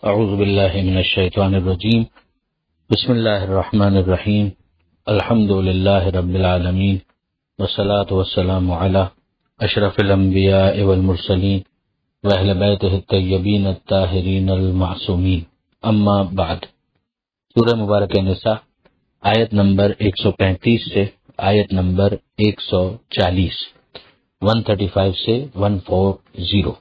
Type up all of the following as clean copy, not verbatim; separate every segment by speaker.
Speaker 1: اعوذ باللہ من الشیطان الرجیم بسم اللہ الرحمن الرحیم الحمد للہ رب العالمین والصلاة والسلام علی اشرف الانبیاء والمرسلین واہل بیتہ الطیبین الطاہرین المعصومین اما بعد۔ سورہ مبارکہ نساء آیت نمبر 135 سے آیت نمبر 140 135 سے 140۔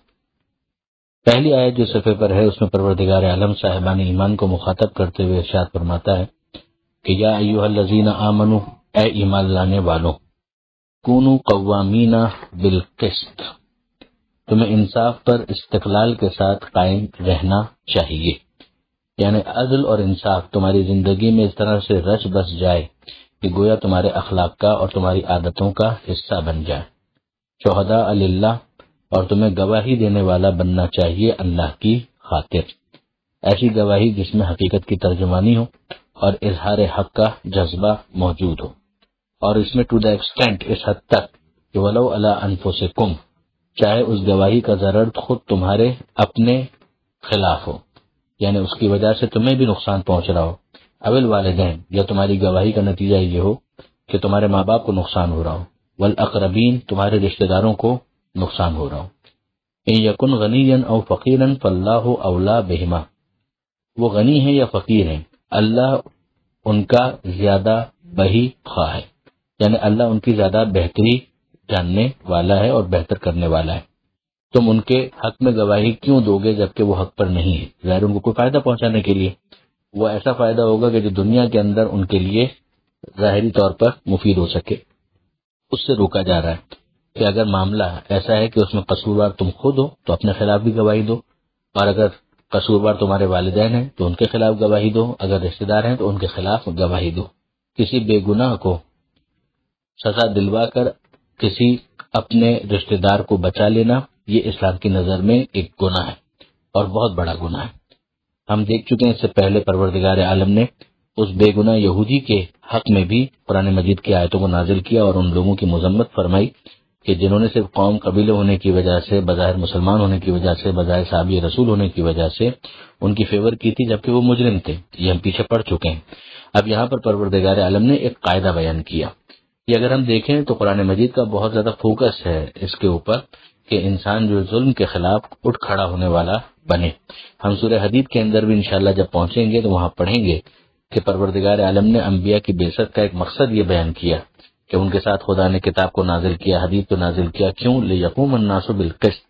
Speaker 1: پہلی آیت جو صفحے پر ہے اس میں پروردگار عالم صاحبان ایمان کو مخاطب کرتے ہوئے ارشاد فرماتا ہے کہ یا ایھا الذین آمنوا، اے ایمان لانے والوں، کونوا قوامین بالقسط، تمہیں انصاف پر استقلال کے ساتھ قائم رہنا چاہیے، یعنی عدل اور انصاف تمہاری زندگی میں اس طرح سے رچ بس جائے کہ گویا تمہارے اخلاق کا اور تمہاری عادتوں کا حصہ بن جائے۔ شہداء للہ، اور تمہیں گواہی دینے والا بننا چاہیے اللہ کی خاطر، ایسی گواہی جس میں حقیقت کی ترجمانی ہو اور اظہار حق کا جذبہ موجود ہو، اور اس میں ٹو دا ایکسٹینٹ، اس حد تک کہ ولو علی انفسکم، چاہے اس گواہی کا ضرر خود تمہارے اپنے خلاف ہو، یعنی اس کی وجہ سے تمہیں بھی نقصان پہنچ رہا ہو، اول والدین، یا تمہاری گواہی کا نتیجہ یہ ہو کہ تمہارے ماں باپ کو نقصان ہو رہا ہو، والاقربین، تمہارے رشتہ داروں کو نقصان ہو رہا ہو۔ ان یکن غنیا او فقیرا فاللہ اولا بہما، وہ غنی ہیں یا فقیر ہیں، اللہ ان کا زیادہ بہی خواہ ہے، یعنی اللہ ان کی زیادہ بہتری جاننے والا ہے اور بہتر کرنے والا ہے۔ تم ان کے حق میں گواہی کیوں دو گے جبکہ وہ حق پر نہیں ہے؟ ظاہر ان کو کوئی فائدہ پہنچانے کے لیے، وہ ایسا فائدہ ہوگا کہ جو دنیا کے اندر ان کے لیے ظاہری طور پر مفید ہو سکے، اس سے روکا جا رہا ہے کہ اگر معاملہ ایسا ہے کہ اس میں قصوروار تم خود ہو تو اپنے خلاف بھی گواہی دو، اور اگر قصوروار تمہارے والدین ہیں تو ان کے خلاف گواہی دو، اگر رشتہ دار ہیں تو ان کے خلاف گواہی دو۔ کسی بے گناہ کو سزا دلوا کر کسی اپنے رشتہ دار کو بچا لینا، یہ اسلام کی نظر میں ایک گناہ ہے اور بہت بڑا گناہ ہے۔ ہم دیکھ چکے ہیں اس سے پہلے پروردگار عالم نے اس بے گناہ یہودی کے حق میں بھی قرآن مجید کی آیتوں کو نازل کیا اور ان لوگوں کی مذمت فرمائی کہ جنہوں نے صرف قوم قبیلے ہونے کی وجہ سے، بظاہر مسلمان ہونے کی وجہ سے، بظاہر صحابی رسول ہونے کی وجہ سے ان کی فیور کی تھی جبکہ وہ مجرم تھے۔ یہ ہم پیچھے پڑ چکے ہیں۔ اب یہاں پر پروردگار عالم نے ایک قاعدہ بیان کیا کہ اگر ہم دیکھیں تو قرآن مجید کا بہت زیادہ فوکس ہے اس کے اوپر کہ انسان جو ظلم کے خلاف اٹھ کھڑا ہونے والا بنے۔ ہم سورہ حدید کے اندر بھی انشاءاللہ جب پہنچیں گے تو وہاں پڑھیں گے کہ پروردگار عالم نے انبیاء کی بعثت کا ایک مقصد یہ بیان کیا کہ ان کے ساتھ خدا نے کتاب کو نازل کیا، حدیث کو نازل کیا، کیوں؟ لیقوم الناس بالقسط،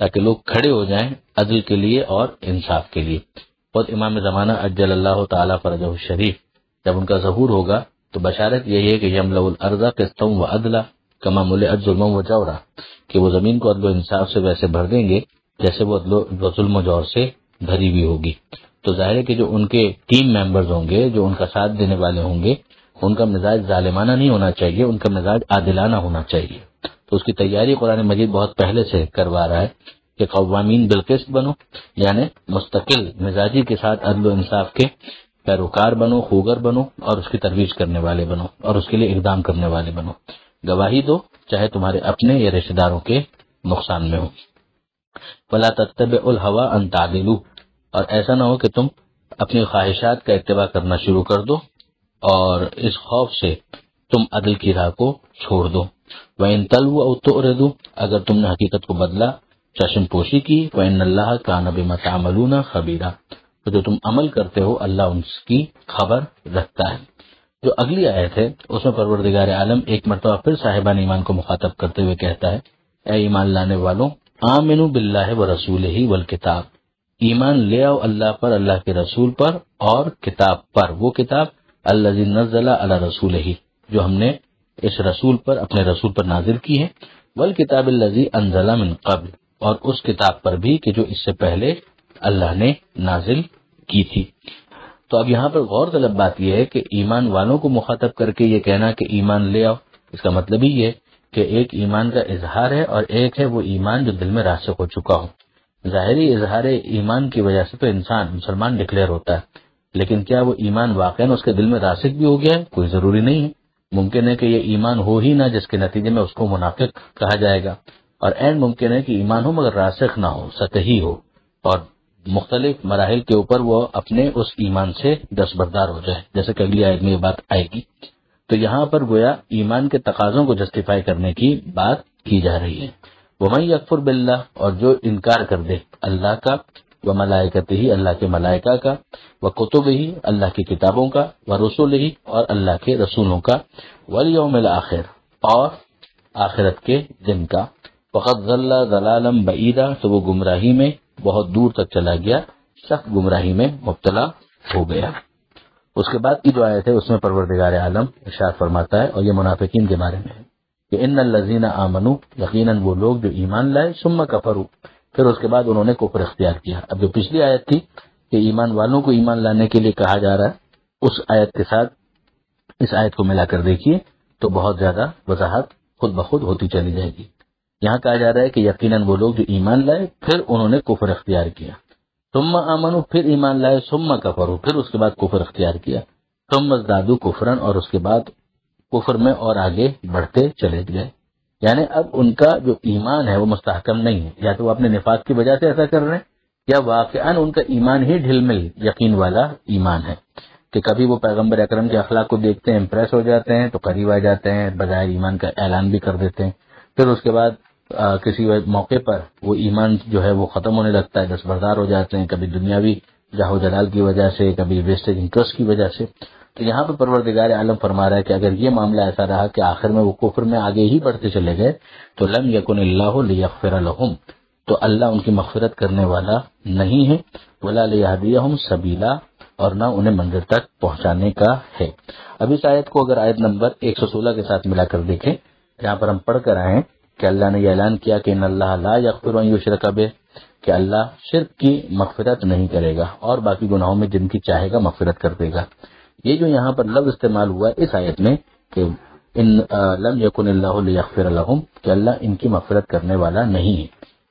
Speaker 1: تاکہ لوگ کھڑے ہو جائیں عدل کے لیے اور انصاف کے لیے۔ خود امام زمانہ عجل اللہ تعالی فرجہ الشریف جب ان کا ظہور ہوگا تو بشارت یہی ہے کہ یملأ الارض قسطا وعدلا کما ملئت ظلما وجورا، کہ وہ زمین کو عدل و انصاف سے ویسے بھر دیں گے جیسے وہ عدل و ظلم و جور سے بھری ہوئی ہوگی۔ تو ظاہر ہے کہ جو ان کے ٹیم ممبرز ہوں گے، جو ان کا ساتھ دینے والے ہوں گے، ان کا مزاج ظالمانہ نہیں ہونا چاہیے، ان کا مزاج عادلانہ ہونا چاہیے۔ تو اس کی تیاری قرآن مجید بہت پہلے سے کروا رہا ہے کہ قوامین بالقسط بنو، یعنی مستقل مزاجی کے ساتھ عدل و انصاف کے پیروکار بنو، خوگر بنو، اور اس کی ترویج کرنے والے بنو اور اس کے لیے اقدام کرنے والے بنو۔ گواہی دو چاہے تمہارے اپنے یا رشتہ داروں کے نقصان میں ہو۔ ولا تتبعوا الهوى ان تعدلوا، اور ایسا نہ ہو کہ تم اپنی خواہشات کا اتباع کرنا شروع کر دو اور اس خوف سے تم عدل کی راہ کو چھوڑ دو۔ وَإِن تَلْوُوا أَوْ تُعْرِضُوا، اگر تم نے حقیقت کو بدلا، چشم پوشی کی، وَإِنَّ اللَّهَ كَانَ بِمَا تَعْمَلُونَ خَبِيرًا، تو جو تم عمل کرتے ہو اللہ ان کی خبر رکھتا ہے۔ جو اگلی آیت ہے اس میں پروردگار عالم ایک مرتبہ پھر صاحبان ایمان کو مخاطب کرتے ہوئے کہتا ہے اے ایمان لانے والوں، آمنوا باللہ ورسولہ والکتاب، ایمان لے آؤ اللہ پر، اللہ کے رسول پر اور کتاب پر، وہ کتاب الذی نزل علی رسولہ، جو ہم نے اس رسول پر، اپنے رسول پر نازل کی ہے، والکتاب الذی انزل من قبل، اور اس کتاب پر بھی کہ جو اس سے پہلے اللہ نے نازل کی تھی۔ تو اب یہاں پر غور طلب بات یہ ہے کہ ایمان والوں کو مخاطب کر کے یہ کہنا کہ ایمان لے آؤ، اس کا مطلب ہی یہ کہ ایک ایمان کا اظہار ہے اور ایک ہے وہ ایمان جو دل میں راسخ ہو چکا ہو۔ ظاہری اظہار ایمان کی وجہ سے تو انسان مسلمان ڈکلیئر ہوتا ہے، لیکن کیا وہ ایمان واقعاً اس کے دل میں راسخ بھی ہو گیا ہے؟ کوئی ضروری نہیں ہے۔ ممکن ہے کہ یہ ایمان ہو ہی نہ، جس کے نتیجے میں اس کو منافق کہا جائے گا، اور این ممکن ہے کہ ایمان ہو مگر راسخ نہ ہو، سطحی ہو اور مختلف مراحل کے اوپر وہ اپنے اس ایمان سے دستبردار ہو جائے، جیسے کہ اگلی آیت میں یہ بات آئے گی۔ تو یہاں پر گویا ایمان کے تقاضوں کو جسٹیفائی کرنے کی بات کی جا رہی ہے۔ وَمَن يَكْفُرْ بِاللَّهِ، اور جو انکار کر دے اللہ کا، وَمَلَائِكَتِهِ، اللہ کے ملائکہ کا، وَكُتُبِهِ، اللہ کی کتابوں کا، وَرُسُلِهِ، اور اللہ کے رسولوں کا، وَالْيَوْمِ الْآخِرِ، اور آخرت کے دن کا، فَقَدْ ضَلَّ ضَلَالًا بَعِيدًا، تو وہ گمراہی میں بہت دور تک چلا گیا، سخت گمراہی میں مبتلا ہو گیا۔ اس کے بعد کی جو آیت ہے اس میں پروردگار عالم ارشاد فرماتا ہے، اور یہ منافقین کے بارے میں ہے کہ ان الذین آمنوا، یقیناً وہ لوگ جو ایمان لائے، ثم کفروا، پھر اس کے بعد انہوں نے کفر اختیار کیا۔ اب جو پچھلی آیت تھی کہ ایمان والوں کو ایمان لانے کے لیے کہا جا رہا ہے، اس آیت کے ساتھ اس آیت کو ملا کر دیکھیے تو بہت زیادہ وضاحت خود بخود ہوتی چلی جائے گی۔ یہاں کہا جا رہا ہے کہ یقیناً وہ لوگ جو ایمان لائے پھر انہوں نے کفر اختیار کیا، ثم آمنوا، پھر ایمان لائے، ثم کفروا، پھر اس کے بعد کفر اختیار کیا، ثم ازدادوا کفرا، اور اس کے بعد کفر میں اور آگے بڑھتے چلے گئے۔ یعنی اب ان کا جو ایمان ہے وہ مستحکم نہیں ہے، یا تو وہ اپنے نفاق کی وجہ سے ایسا کر رہے ہیں، یا واقعاً ان کا ایمان ہی ڈھل مل یقین والا ایمان ہے کہ کبھی وہ پیغمبر اکرم کے اخلاق کو دیکھتے ہیں، امپریس ہو جاتے ہیں، تو قریب آ جاتے ہیں، بظاہر ایمان کا اعلان بھی کر دیتے ہیں، پھر اس کے بعد کسی موقع پر وہ ایمان جو ہے وہ ختم ہونے لگتا ہے، دستبردار ہو جاتے ہیں، کبھی دنیاوی جاہ و جلال کی وجہ سے، کبھی ویسٹیج انٹرسٹ کی وجہ سے۔ تو یہاں پہ پروردگار عالم فرما رہا ہے کہ اگر یہ معاملہ ایسا رہا کہ آخر میں وہ کفر میں آگے ہی بڑھتے چلے گئے، تو لم یکن اللہ لیغفر لہم، تو اللہ ان کی مغفرت کرنے والا نہیں ہے، ولا لیہدیہم سبیلا، اور نہ انہیں منزل تک پہنچانے کا ہے۔ اب اس آیت کو اگر آیت نمبر 116 کے ساتھ ملا کر دیکھیں، جہاں پر ہم پڑھ کر آئے ہیں کہ اللہ نے یہ اعلان کیا کہ ان اللہ لا یغفر ان یشرک بہ، کہ اللہ شرک کی مغفرت نہیں کرے گا اور باقی گناہوں میں جن کی چاہے گا مغفرت کر دے گا۔ یہ جو یہاں پر لفظ استعمال ہوا ہے اس آیت میں کہ ان لم یکن اللہ لیغفر لہم، کہ اللہ ان کی مغفرت کرنے والا نہیں ہے،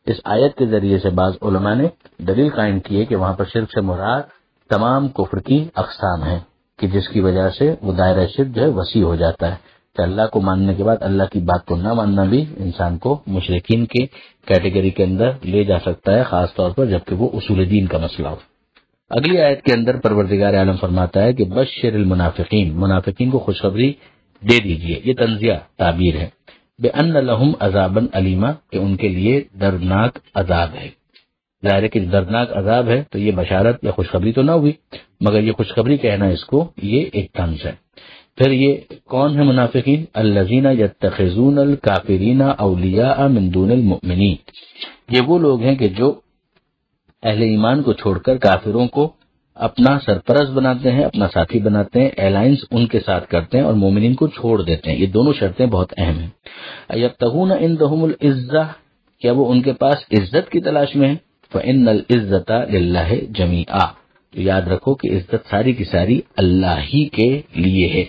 Speaker 1: اس آیت کے ذریعے سے بعض علماء نے دلیل قائم کی ہے کہ وہاں پر شرک سے مراد تمام کفر کی اقسام ہیں، کہ جس کی وجہ سے وہ دائرہ شرک جو ہے وسیع ہو جاتا ہے، کہ اللہ کو ماننے کے بعد اللہ کی بات کو نہ ماننا بھی انسان کو مشرکین کے کیٹیگری کے اندر لے جا سکتا ہے، خاص طور پر جبکہ وہ اصول دین کا مسئلہ ہو۔ اگلی آیت کے اندر پروردگار عالم فرماتا ہے کہ بشر المنافقین، منافقین کو خوشخبری دے دیجئے، یہ تنزیہ تعبیر ہے، بأن لہم عذابا علیما، کہ ان کے لیے دردناک عذاب ہے۔ ظاہر ہے کہ دردناک عذاب ہے تو یہ بشارت یا خوشخبری تو نہ ہوئی، مگر یہ خوشخبری کہنا اس کو یہ ایک طنز ہے۔ پھر یہ کون ہے منافقین؟ الذین یتخذون الکافرین اولیاء من دون المؤمنین، یہ وہ لوگ ہیں کہ جو اہل ایمان کو چھوڑ کر کافروں کو اپنا سرپرست بناتے ہیں، اپنا ساتھی بناتے ہیں، الائنس ان کے ساتھ کرتے ہیں اور مومنین کو چھوڑ دیتے ہیں۔ یہ دونوں شرطیں بہت اہم ہیں۔ ایبتغون عندهم العزہ، کیا وہ ان کے پاس عزت کی تلاش میں ہیں؟ فإن العزۃ للہ جمیعا، تو یاد رکھو کہ عزت ساری کی ساری اللہ ہی کے لیے ہے۔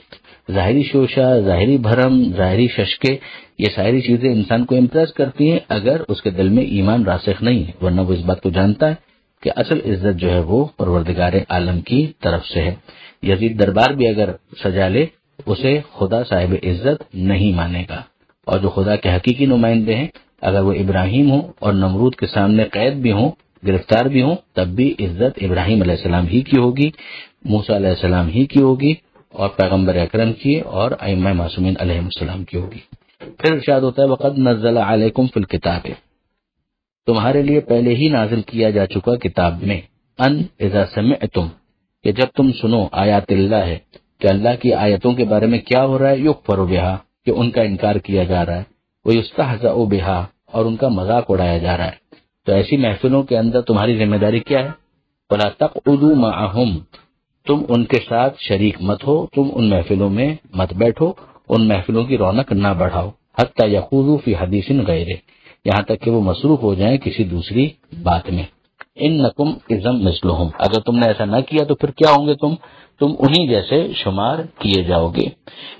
Speaker 1: ظاہری شوشہ، ظاہری بھرم، ظاہری ششکے، یہ ساری چیزیں انسان کو امپریس کرتی ہیں اگر اس کے دل میں ایمان راسخ نہیں ہے، ورنہ وہ اس بات کو جانتا ہے کہ اصل عزت جو ہے وہ پروردگار عالم کی طرف سے ہے۔ یزید دربار بھی اگر سجا لے اسے خدا صاحب عزت نہیں مانے گا، اور جو خدا کے حقیقی نمائندے ہیں اگر وہ ابراہیم ہوں اور نمرود کے سامنے قید بھی ہوں، گرفتار بھی ہوں، تب بھی عزت ابراہیم علیہ السلام ہی کی ہوگی، موسیٰ علیہ السلام ہی کی ہوگی، اور پیغمبر اکرم کی اور ائمہ معصومین علیہ السلام کی ہوگی۔ پھر ارشاد ہوتا ہے وقد نزل علیکم فی الکتاب، تمہارے لیے پہلے ہی نازل کیا جا چکا کتاب میں، ان اذا سمعتم، کہ جب تم سنو آیات اللہ ہے کہ اللہ کی آیتوں کے بارے میں کیا ہو رہا ہے، یکفر بہا، کہ ان کا انکار کیا جا رہا ہے، ویستہزأ بہا، اور ان کا مذاق اڑایا جا رہا ہے، تو ایسی محفلوں کے اندر تمہاری ذمہ داری کیا ہے؟ ولا تقعدوا معهم، تم ان کے ساتھ شریک مت ہو، تم ان محفلوں میں مت بیٹھو، ان محفلوں کی رونق نہ بڑھاؤ، حتی یخوضوا فی حدیث غیرہ، یہاں تک کہ وہ مصروف ہو جائیں کسی دوسری بات میں۔ انکم اذا مثلہم، اگر تم نے ایسا نہ کیا تو پھر کیا ہوں گے تم انہی جیسے شمار کیے جاؤ گے۔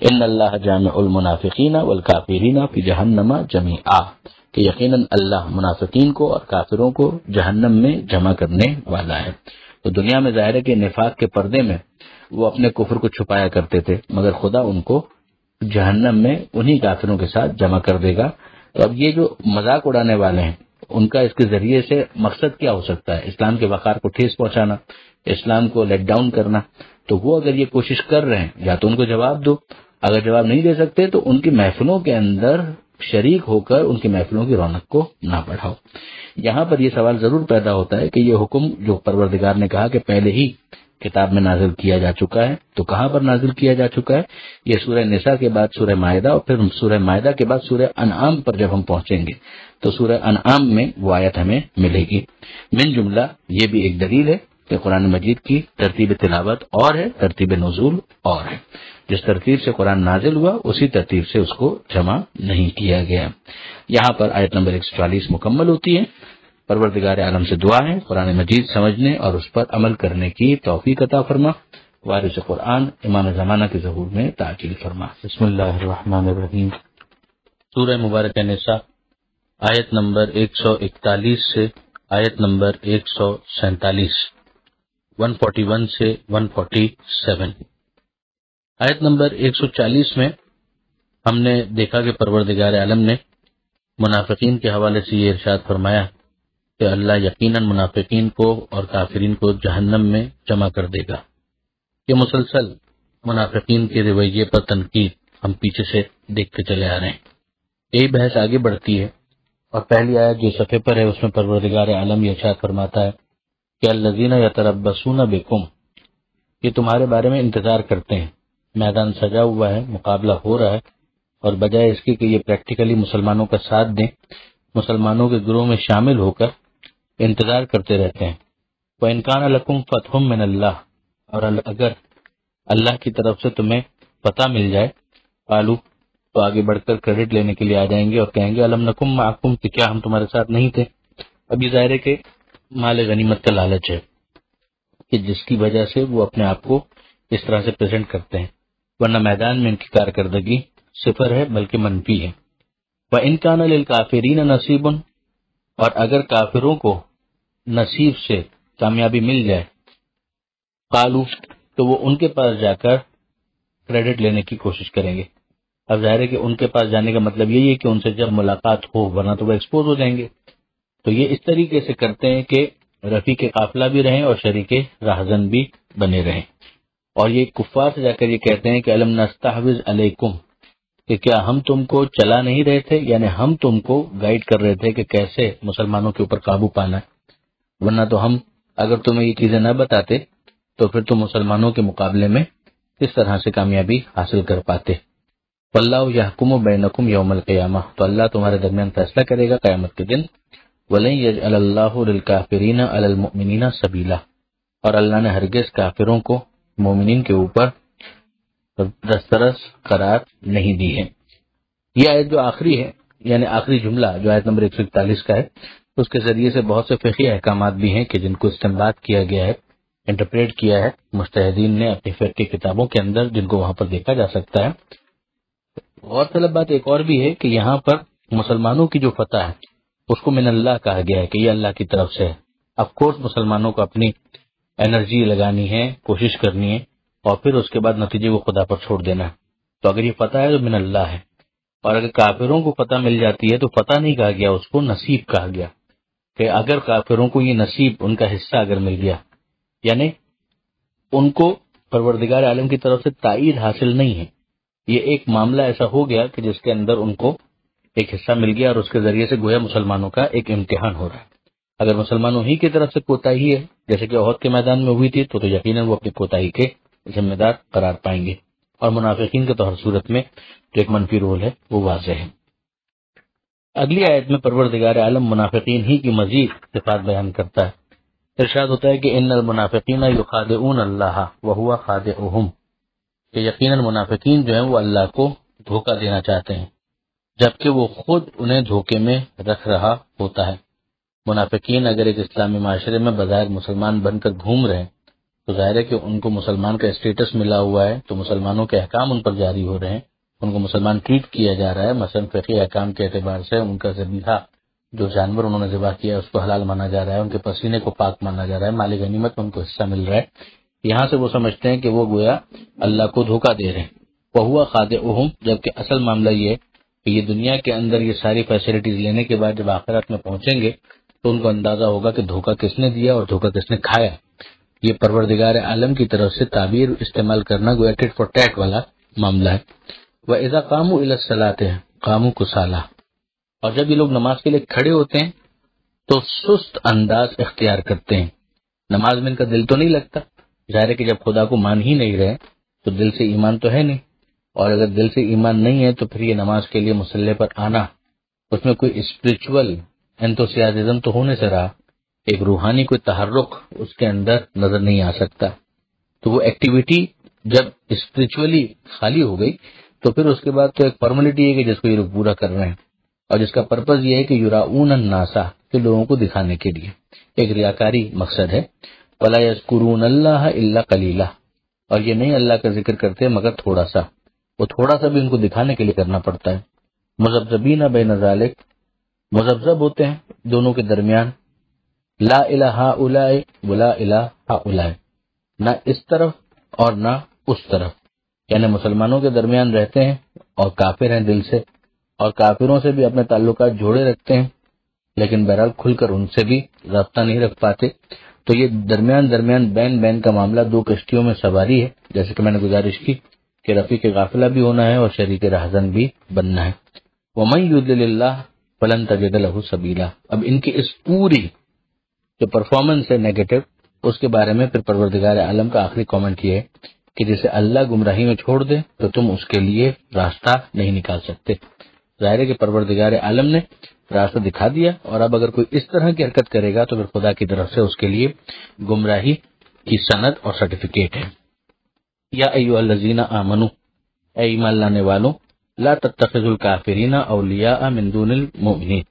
Speaker 1: ان اللہ جامع المنافقین والکافرین فی جہنم جمیعا، کہ یقیناً اللہ منافقین کو اور کافروں کو جہنم میں جمع کرنے والا ہے۔ تو دنیا میں ظاہر ہے کہ نفاق کے پردے میں وہ اپنے کفر کو چھپایا کرتے تھے، مگر خدا ان کو جہنم میں انہی کافروں کے ساتھ جمع کر دے گا۔ تو اب یہ جو مذاق اڑانے والے ہیں ان کا اس کے ذریعے سے مقصد کیا ہو سکتا ہے؟ اسلام کے وقار کو ٹھیس پہنچانا، اسلام کو لیٹ ڈاؤن کرنا. تو وہ اگر یہ کوشش کر رہے ہیں یا تو ان کو جواب دو، اگر جواب نہیں دے سکتے تو ان کی محفلوں کے اندر شریک ہو کر ان کی محفلوں کی رونق کو نہ بڑھاؤ. یہاں پر یہ سوال ضرور پیدا ہوتا ہے کہ یہ حکم جو پروردگار نے کہا کہ پہلے ہی کتاب میں نازل کیا جا چکا ہے، تو کہاں پر نازل کیا جا چکا ہے؟ یہ سورہ نساء کے بعد سورہ مائدہ، اور پھر سورہ مائدہ کے بعد سورہ انعام پر جب ہم پہنچیں گے تو سورہ انعام میں وہ آیت ہمیں ملے گی. من جملہ یہ بھی ایک دلیل ہے کہ قرآن مجید کی ترتیب تلاوت اور ہے، ترتیب نزول اور ہے. جس ترتیب سے قرآن نازل ہوا اسی ترتیب سے اس کو جمع نہیں کیا گیا. یہاں پر آیت نمبر 140 مکمل ہوتی ہے. پروردگار عالم سے دعا ہے قرآن مجید سمجھنے اور اس پر عمل کرنے کی توفیق عطا فرما. وارث قرآن امام زمانہ کے ظہور میں تعجیل فرما. بسم اللہ الرحمن الرحیم. سورہ مبارکہ نساء آیت نمبر 141 سے آیت نمبر 147، 141 سے 147. آیت نمبر 140 میں ہم نے دیکھا کہ پروردگار عالم نے منافقین کے حوالے سے یہ ارشاد فرمایا کہ اللہ یقیناً منافقین کو اور کافرین کو جہنم میں جمع کر دے گا. یہ مسلسل منافقین کے رویے پر تنقید ہم پیچھے سے دیکھتے چلے آ رہے ہیں. یہی بحث آگے بڑھتی ہے اور پہلی آیت جو صفحے پر ہے اس میں پروردگار عالم یہ ارشاد فرماتا ہے کہ الذین یتربصون بکم، یہ تمہارے بارے میں انتظار کرتے ہیں. میدان سجا ہوا ہے، مقابلہ ہو رہا ہے، اور بجائے اس کی کہ یہ پریکٹیکلی مسلمانوں کا ساتھ دیں، مسلمانوں کے گروہ میں شامل ہو کر انتظار کرتے رہتے ہیں. وَإِنْ كَانَ لَكُمْ فَتْحٌ مِّنَ اللَّهِ، اور اگر اللہ کی طرف سے تمہیں فتح مل جائے، قالوا، تو آگے بڑھ کر کریڈٹ لینے کے لیے آ جائیں گے اور کہیں گے الم نکم معکم، کہ کیا ہم تمہارے ساتھ نہیں تھے. اب یہ ظاہر ہے کہ مال غنیمت کا لالچ ہے کہ جس کی وجہ سے وہ اپنے آپ کو اس طرح سے پریزنٹ کرتے ہیں، ورنہ میدان میں ان کی کارکردگی صفر ہے بلکہ منفی ہے. وَإِنْ كَانَ لِلْكَافِرِينَ نَصِيبٌ، اور اگر کافروں کو نصیب سے کامیابی مل جائے، قالو، تو وہ ان کے پاس جا کر کریڈٹ لینے کی کوشش کریں گے. اب ظاہر ہے کہ ان کے پاس جانے کا مطلب یہی ہے کہ ان سے جب ملاقات ہو، ورنہ تو وہ ایکسپوز ہو جائیں گے. تو یہ اس طریقے سے کرتے ہیں کہ رفیق قافلہ بھی رہیں اور شریک راہزن بھی بنے رہیں. اور یہ کفار سے جا کر یہ کہتے ہیں کہ الم نستحوذ علیکم، کہ کیا ہم تم کو چلا نہیں رہے تھے، یعنی ہم تم کو گائیڈ کر رہے تھے کہ کیسے مسلمانوں کے اوپر قابو پانا ہے، ورنہ تو ہم اگر تمہیں یہ چیزیں نہ بتاتے تو پھر تم مسلمانوں کے مقابلے میں کس طرح سے کامیابی حاصل کر پاتے. واللہ یحکم بینکم یوم القیامہ، تو اللہ تمہارے درمیان فیصلہ کرے گا قیامت کے دن. ولن یجعل اللہ للکافرین علی المؤمنین سبیلا، اور اللہ نے ہرگز کافروں کو مومنین کے اوپر دسترس قرار نہیں دی ہے. یہ آیت جو آخری ہے، یعنی آخری جملہ جو آیت نمبر 141 کا ہے، اس کے ذریعے سے بہت سے فقہی احکامات بھی ہیں کہ جن کو استنباط کیا گیا ہے، انٹرپریٹ کیا ہے مجتہدین نے اپنی فقہ کی کتابوں کے اندر، جن کو وہاں پر دیکھا جا سکتا ہے. غور طلب بات ایک اور بھی ہے کہ یہاں پر مسلمانوں کی جو فتح ہے اس کو من اللہ کہا گیا ہے کہ یہ اللہ کی طرف سے ہے. آف کورس مسلمانوں کو اپنی انرجی لگانی ہے، کوشش کرنی ہے، اور پھر اس کے بعد نتیجے کو خدا پر چھوڑ دینا ہے. تو اگر یہ فتح ہے تو من اللہ ہے. اور اگر کافروں کو فتح مل جاتی ہے تو فتح نہیں کہا گیا، اس کو نصیب کہا گیا، کہ اگر کافروں کو یہ نصیب، ان کا حصہ اگر مل گیا، یعنی ان کو پروردگار عالم کی طرف سے تائید حاصل نہیں ہے. یہ ایک معاملہ ایسا ہو گیا کہ جس کے اندر ان کو ایک حصہ مل گیا اور اس کے ذریعے سے گویا مسلمانوں کا ایک امتحان ہو رہا ہے. اگر مسلمانوں ہی کی طرف سے کوتاہی ہے جیسے کہ احد کے میدان میں ہوئی تھی تو یقیناً وہ اپنی کوتاہی کے ذمہ دار قرار پائیں گے. اور منافقین کا تو ہر صورت میں جو ایک منفی رول ہے وہ واضح ہے. اگلی آیت میں پروردگار عالم منافقین ہی کی مزید صفات بیان کرتا ہے. ارشاد ہوتا ہے کہ ان المنافقین یخادعون اللہ وہو خادعهم، کہ یقیناً منافقین جو ہیں وہ اللہ کو دھوکہ دینا چاہتے ہیں جبکہ وہ خود انہیں دھوکے میں رکھ رہا ہوتا ہے. منافقین اگر ایک اسلامی معاشرے میں بظاہر مسلمان بن کر گھوم رہے ہیں تو ظاہر ہے کہ ان کو مسلمان کا اسٹیٹس ملا ہوا ہے، تو مسلمانوں کے احکام ان پر جاری ہو رہے ہیں، ان کو مسلمان ٹریٹ کیا جا رہا ہے. مثلا فقہی احکام کے اعتبار سے ان کا ذبیحہ، جو جانور انہوں نے ذبح کیا اس کو حلال مانا جا رہا ہے، ان کے پسینے کو پاک مانا جا رہا ہے، مال غنیمت میں ان کو حصہ مل رہا ہے. یہاں سے وہ سمجھتے ہیں کہ وہ گویا اللہ کو دھوکہ دے رہے ہیں. وہو خادعهم، جبکہ اصل معاملہ یہ ہے کہ یہ دنیا کے اندر یہ ساری فیسلٹیز لینے کے بعد جب آخرت میں پہنچیں گے تو ان کو اندازہ ہوگا کہ دھوکہ کس نے دیا اور دھوکہ کس نے کھایا۔ یہ پروردگار عالم کی طرف سے تعبیر استعمال کرنا گویا ٹٹ فور ٹیٹ والا معاملہ ہے۔ وَإِذَا قَامُوا إِلَى الصَّلَاةِ قَامُوا كُسَالَىٰ، اور جب یہ لوگ نماز کے لیے کھڑے ہوتے ہیں تو سست انداز اختیار کرتے ہیں۔ نماز میں ان کا دل تو نہیں لگتا، ظاہر ہے کہ جب خدا کو مان ہی نہیں رہے تو دل سے ایمان تو ہے نہیں، اور اگر دل سے ایمان نہیں ہے تو پھر یہ نماز کے لیے مصلی پر آنا، اس میں کوئی اسپرچول انتھوسیازم تو ہونے سے رہا، ایک روحانی کوئی تحرک اس کے اندر نظر نہیں آ سکتا۔ تو وہ ایکٹیویٹی جب اسپرچولی خالی ہو گئی تو پھر اس کے بعد تو ایک فارمیلٹی ہے کہ جس کو یہ لوگ پورا کر رہے ہیں، اور جس کا پرپز یہ ہے کہ یراؤن الناس، کہ لوگوں کو دکھانے کے لیے ایک ریاکاری مقصد ہے۔ ولا یذکرون اللہ الا قلیلا، اور یہ نہیں اللہ کا ذکر کرتے مگر تھوڑا سا، وہ تھوڑا سا بھی ان کو دکھانے کے لیے کرنا پڑتا ہے۔ مذبذبین بین ذالک، مذبذب ہوتے ہیں دونوں کے درمیان، لا الہ ہؤلاء ولا الہ ہؤلاء، نہ اس طرف اور نہ اس طرف، یعنی مسلمانوں کے درمیان رہتے ہیں اور کافر ہیں دل سے، اور کافروں سے بھی اپنے تعلقات جوڑے رکھتے ہیں لیکن بہرحال کھل کر ان سے بھی رابطہ نہیں رکھ پاتے۔ تو یہ درمیان بین کا معاملہ دو کشتیوں میں سواری ہے، جیسے کہ میں نے گزارش کی کہ رفیق غافلہ بھی ہونا ہے اور شریک رہزن بھی بننا ہے۔ وَمَن يُضْلِلِ اللَّهُ فَلَن تَجِدَ لَهُ سَبِيلًا، اب ان کی اس پوری جو پرفارمنس ہے نیگیٹو، اس کے بارے میں پھر پروردگار عالم کا آخری کامنٹ یہ ہے کہ جسے اللہ گمراہی میں چھوڑ دے تو تم اس کے لیے راستہ نہیں نکال سکتے۔ ظاہر ہے کہ پروردگار عالم نے راستہ دکھا دیا، اور اب اگر کوئی اس طرح کی حرکت کرے گا تو پھر خدا کی طرف سے اس کے لیے گمراہی کی سند اور سرٹیفکیٹ ہے۔ یا ایھا الذین آمنوا، اے ایمان لانے والوں، لا تتخذوا الکافرین اولیاء من دون المؤمنین،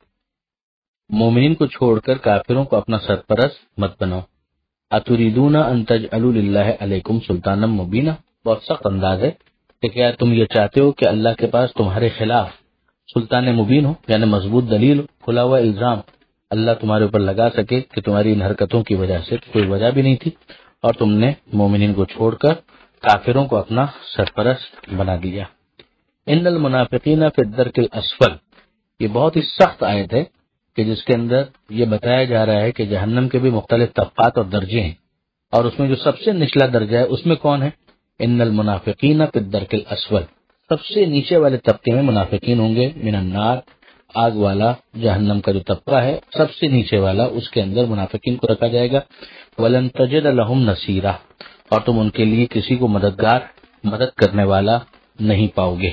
Speaker 1: مومنین کو چھوڑ کر کافروں کو اپنا سرپرست مت بناؤ۔ اتریدون ان تجعلوا للہ علیکم سلطانا مبینا، بہت سخت انداز ہے کہ کیا تم یہ چاہتے ہو کہ اللہ کے پاس تمہارے خلاف سلطان مبین ہو، یعنی مضبوط دلیل، کھلا ہوا الزام اللہ تمہارے اوپر لگا سکے کہ تمہاری ان حرکتوں کی وجہ سے کوئی وجہ بھی نہیں تھی اور تم نے مومنین کو چھوڑ کر کافروں کو اپنا سرپرست بنا دیا۔ ان المنافقین فی الدرک الاسفل، یہ بہت ہی سخت آیت ہے کہ جس کے اندر یہ بتایا جا رہا ہے کہ جہنم کے بھی مختلف طبقات اور درجے ہیں، اور اس میں جو سب سے نچلا درجہ ہے اس میں کون ہے؟ ان المنافقین فی الدرک الاسفل، سب سے نیچے والے طبقے میں منافقین ہوں گے، من النار، آگ والا جہنم کا جو طبقہ ہے سب سے نیچے والا، اس کے اندر منافقین کو رکھا جائے گا۔ ولن تجد لهم نصیرا، اور تم ان کے لیے کسی کو مدد کرنے والا نہیں پاؤ گے۔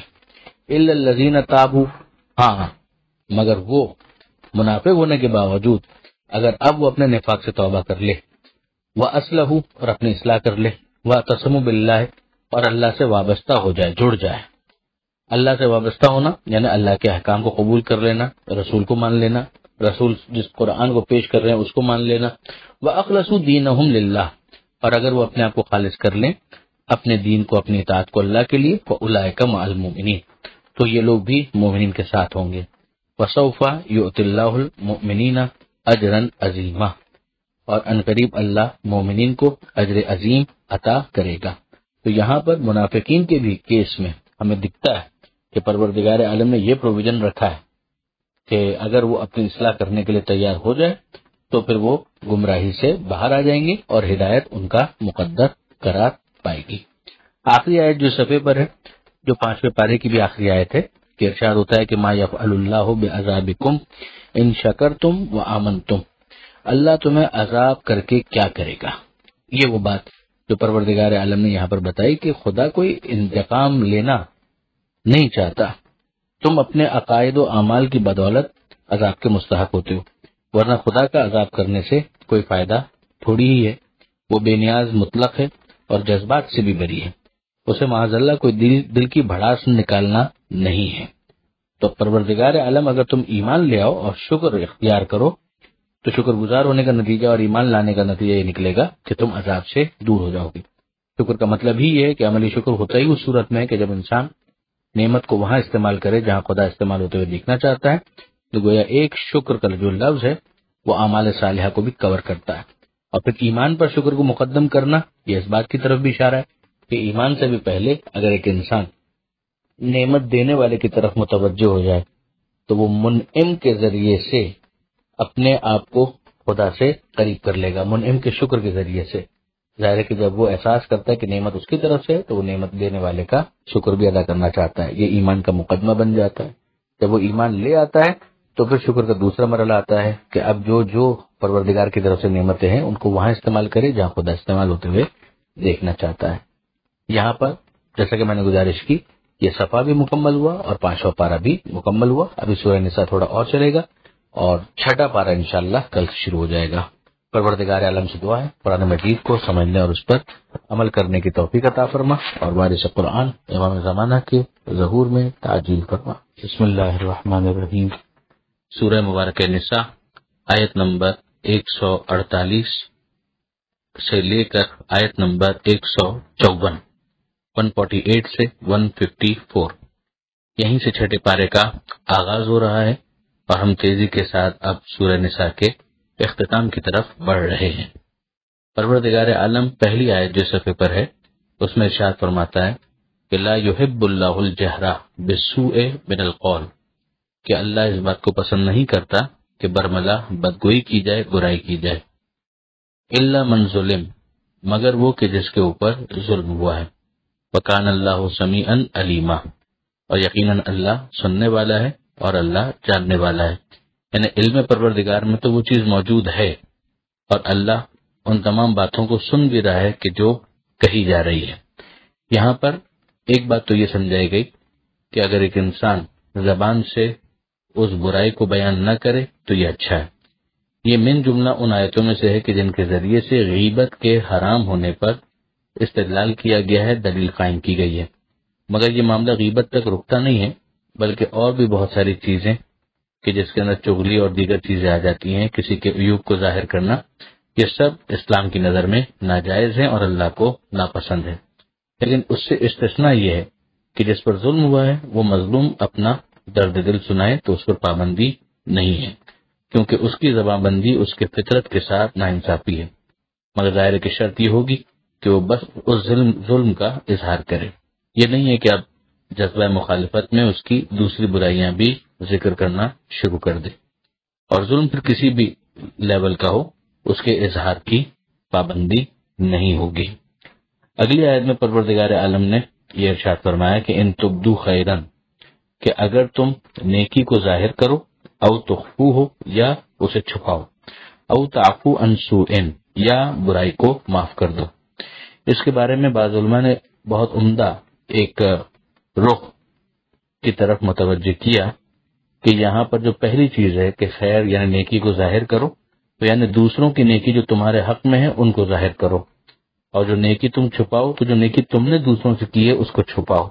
Speaker 1: الا الذین تابوا، ہاں مگر وہ منافق ہونے کے باوجود اگر اب وہ اپنے نفاق سے توبہ کر لے، واصلحوا، اور اپنی اصلاح کر لے، واعتصموا باللہ، اور اللہ سے وابستہ ہو جائے، جڑ جائے۔ اللہ سے وابستہ ہونا یعنی اللہ کے احکام کو قبول کر لینا، رسول کو مان لینا، رسول جس قرآن کو پیش کر رہے ہیں اس کو مان لینا۔ وَأَخْلَصُوا دِينَهُمْ لِلَّهِ، اور اگر وہ اپنے آپ کو خالص کر لیں، اپنے دین کو، اپنی اطاعت کو اللہ کے لیے، فَأُولَٰئِكَ مَعَ الْمُؤْمِنِينَ، تو یہ لوگ بھی مومنین کے ساتھ ہوں گے۔ وَسَوْفَ يُؤْتِ اللَّهُ الْمُؤْمِنِينَ أَجْرًا عَظِيمًا، اور عنقریب اللہ مومنین کو اجر عظیم عطا کرے گا۔ تو یہاں پر منافقین کے بھی کیس میں ہمیں دکھتا ہے کہ پروردگار عالم نے یہ پروویژن رکھا ہے کہ اگر وہ اپنی اصلاح کرنے کے لیے تیار ہو جائے تو پھر وہ گمراہی سے باہر آ جائیں گے اور ہدایت ان کا مقدر قرار پائے گی۔ آخری آیت جو صفحے پر ہے، جو 5ویں پارے کی بھی آخری آیت ہے، کہ ارشاد ہوتا ہے کہ ما یفعل اللہ بعذابکم ان شکرتم وآمنتم، اللہ تمہیں عذاب کر کے کیا کرے گا۔ یہ وہ بات جو پروردگار عالم نے یہاں پر بتائی کہ خدا کوئی انتقام لینا نہیں چاہتا، تم اپنے عقائد و اعمال کی بدولت عذاب کے مستحق ہوتے ہو، ورنہ خدا کا عذاب کرنے سے کوئی فائدہ تھوڑی ہی ہے، وہ بے نیاز مطلق ہے اور جذبات سے بھی بری ہے، اسے معاذ اللہ کوئی دل کی بھڑاس نکالنا نہیں ہے۔ تو پروردگار عالم اگر تم ایمان لے آؤ اور شکر اختیار کرو تو شکر گزار ہونے کا نتیجہ اور ایمان لانے کا نتیجہ یہ نکلے گا کہ تم عذاب سے دور ہو جاؤ گے۔ شکر کا مطلب ہی یہ ہے کہ عملی شکر ہوتا ہی اس صورت میں ہے کہ جب انسان نعمت کو وہاں استعمال کرے جہاں خدا استعمال ہوتے ہوئے دیکھنا چاہتا ہے، تو گویا ایک شکر کا جو لفظ ہے وہ اعمال صالحہ کو بھی کور کرتا ہے۔ اور پھر ایمان پر شکر کو مقدم کرنا یہ اس بات کی طرف بھی اشارہ ہے کہ ایمان سے بھی پہلے اگر ایک انسان نعمت دینے والے کی طرف متوجہ ہو جائے تو وہ منعم کے ذریعے سے اپنے آپ کو خدا سے قریب کر لے گا، منعم کے شکر کے ذریعے سے۔ ظاہر ہے کہ جب وہ احساس کرتا ہے کہ نعمت اس کی طرف سے ہے تو وہ نعمت دینے والے کا شکر بھی ادا کرنا چاہتا ہے، یہ ایمان کا مقدمہ بن جاتا ہے۔ جب وہ ایمان لے آتا ہے تو پھر شکر کا دوسرا مرحلہ آتا ہے کہ اب جو پروردگار کی طرف سے نعمتیں ہیں ان کو وہاں استعمال کرے جہاں خدا استعمال ہوتے ہوئے دیکھنا چاہتا ہے۔ یہاں پر جیسا کہ میں نے گزارش کی، یہ صفحہ بھی مکمل ہوا اور 5واں پارہ بھی مکمل ہوا۔ ابھی سورہ نساء تھوڑا اور چلے گا اور 6واں پارہ انشاءاللہ کل سے شروع ہو جائے گا۔ پروردگار عالم سے دعا ہے قرآن مجید کو سمجھنے اور اس پر عمل کرنے کی توفیق عطا فرما اور وارث قرآن امام زمانہ کے ظہور میں تعجیل فرما۔ بسم اللہ الرحمن الرحیم۔ سورہ مبارکہ نساء آیت نمبر 148 سے لے کر آیت نمبر 148 سے 154، یہیں سے 6 پارے کا آغاز ہو رہا ہے اور ہم تیزی کے ساتھ اب سورہ نساء کے اختتام کی طرف بڑھ رہے ہیں۔ پروردگار عالم پہلی آیت جو صفحے پر ہے اس میں ارشاد فرماتا ہے کہ لا یحب اللہ الجہر بالسوء من القول، کہ اللہ اس بات کو پسند نہیں کرتا کہ برملا بدگوئی کی جائے، برائی کی جائے، الا من ظلم، مگر وہ کہ جس کے اوپر ظلم ہوا ہے، وکان اللہ سمیعا علیما، اور یقیناً اللہ سننے والا ہے اور اللہ جاننے والا ہے۔ یعنی علم پروردگار میں تو وہ چیز موجود ہے اور اللہ ان تمام باتوں کو سن بھی رہا ہے کہ جو کہی جا رہی ہے۔ یہاں پر ایک بات تو یہ سمجھائی گئی کہ اگر ایک انسان زبان سے اس برائی کو بیان نہ کرے تو یہ اچھا ہے۔ یہ من جملہ ان آیتوں میں سے ہے کہ جن کے ذریعے سے غیبت کے حرام ہونے پر استدلال کیا گیا ہے، دلیل قائم کی گئی ہے۔ مگر یہ معاملہ غیبت تک رکتا نہیں ہے، بلکہ اور بھی بہت ساری چیزیں کہ جس کے اندر چغلی اور دیگر چیزیں آ جاتی ہیں، کسی کے عیوب کو ظاہر کرنا، یہ سب اسلام کی نظر میں ناجائز ہے اور اللہ کو ناپسند ہے۔ لیکن اس سے استثناء یہ ہے کہ جس پر ظلم ہوا ہے وہ مظلوم اپنا درد دل سنائے تو اس پر پابندی نہیں ہے، کیونکہ اس کی زبان بندی اس کے فطرت کے ساتھ ناانصافی ہے۔ مگر ظاہر کی شرط یہ ہوگی کہ وہ بس اس ظلم کا اظہار کرے، یہ نہیں ہے کہ اب جذبہ مخالفت میں اس کی دوسری برائیاں بھی ذکر کرنا شروع کر دے، اور ظلم پھر کسی بھی لیول کا ہو اس کے اظہار کی پابندی نہیں ہوگی۔ اگلی آیت میں پروردگار عالم نے یہ ارشاد فرمایا کہ ان تبدو خیرن، کہ اگر تم نیکی کو ظاہر کرو، او تخفو ہو یا اسے چھپاؤ، او تعفو عن سوء، یا برائی کو معاف کر دو۔ اس کے بارے میں بعض علماء نے بہت عمدہ ایک رخ کی طرف متوجہ کیا کہ یہاں پر جو پہلی چیز ہے کہ خیر یعنی نیکی کو ظاہر کرو، تو یعنی دوسروں کی نیکی جو تمہارے حق میں ہے ان کو ظاہر کرو، اور جو نیکی تم چھپاؤ تو جو نیکی تم نے دوسروں سے کی ہے اس کو چھپاؤ،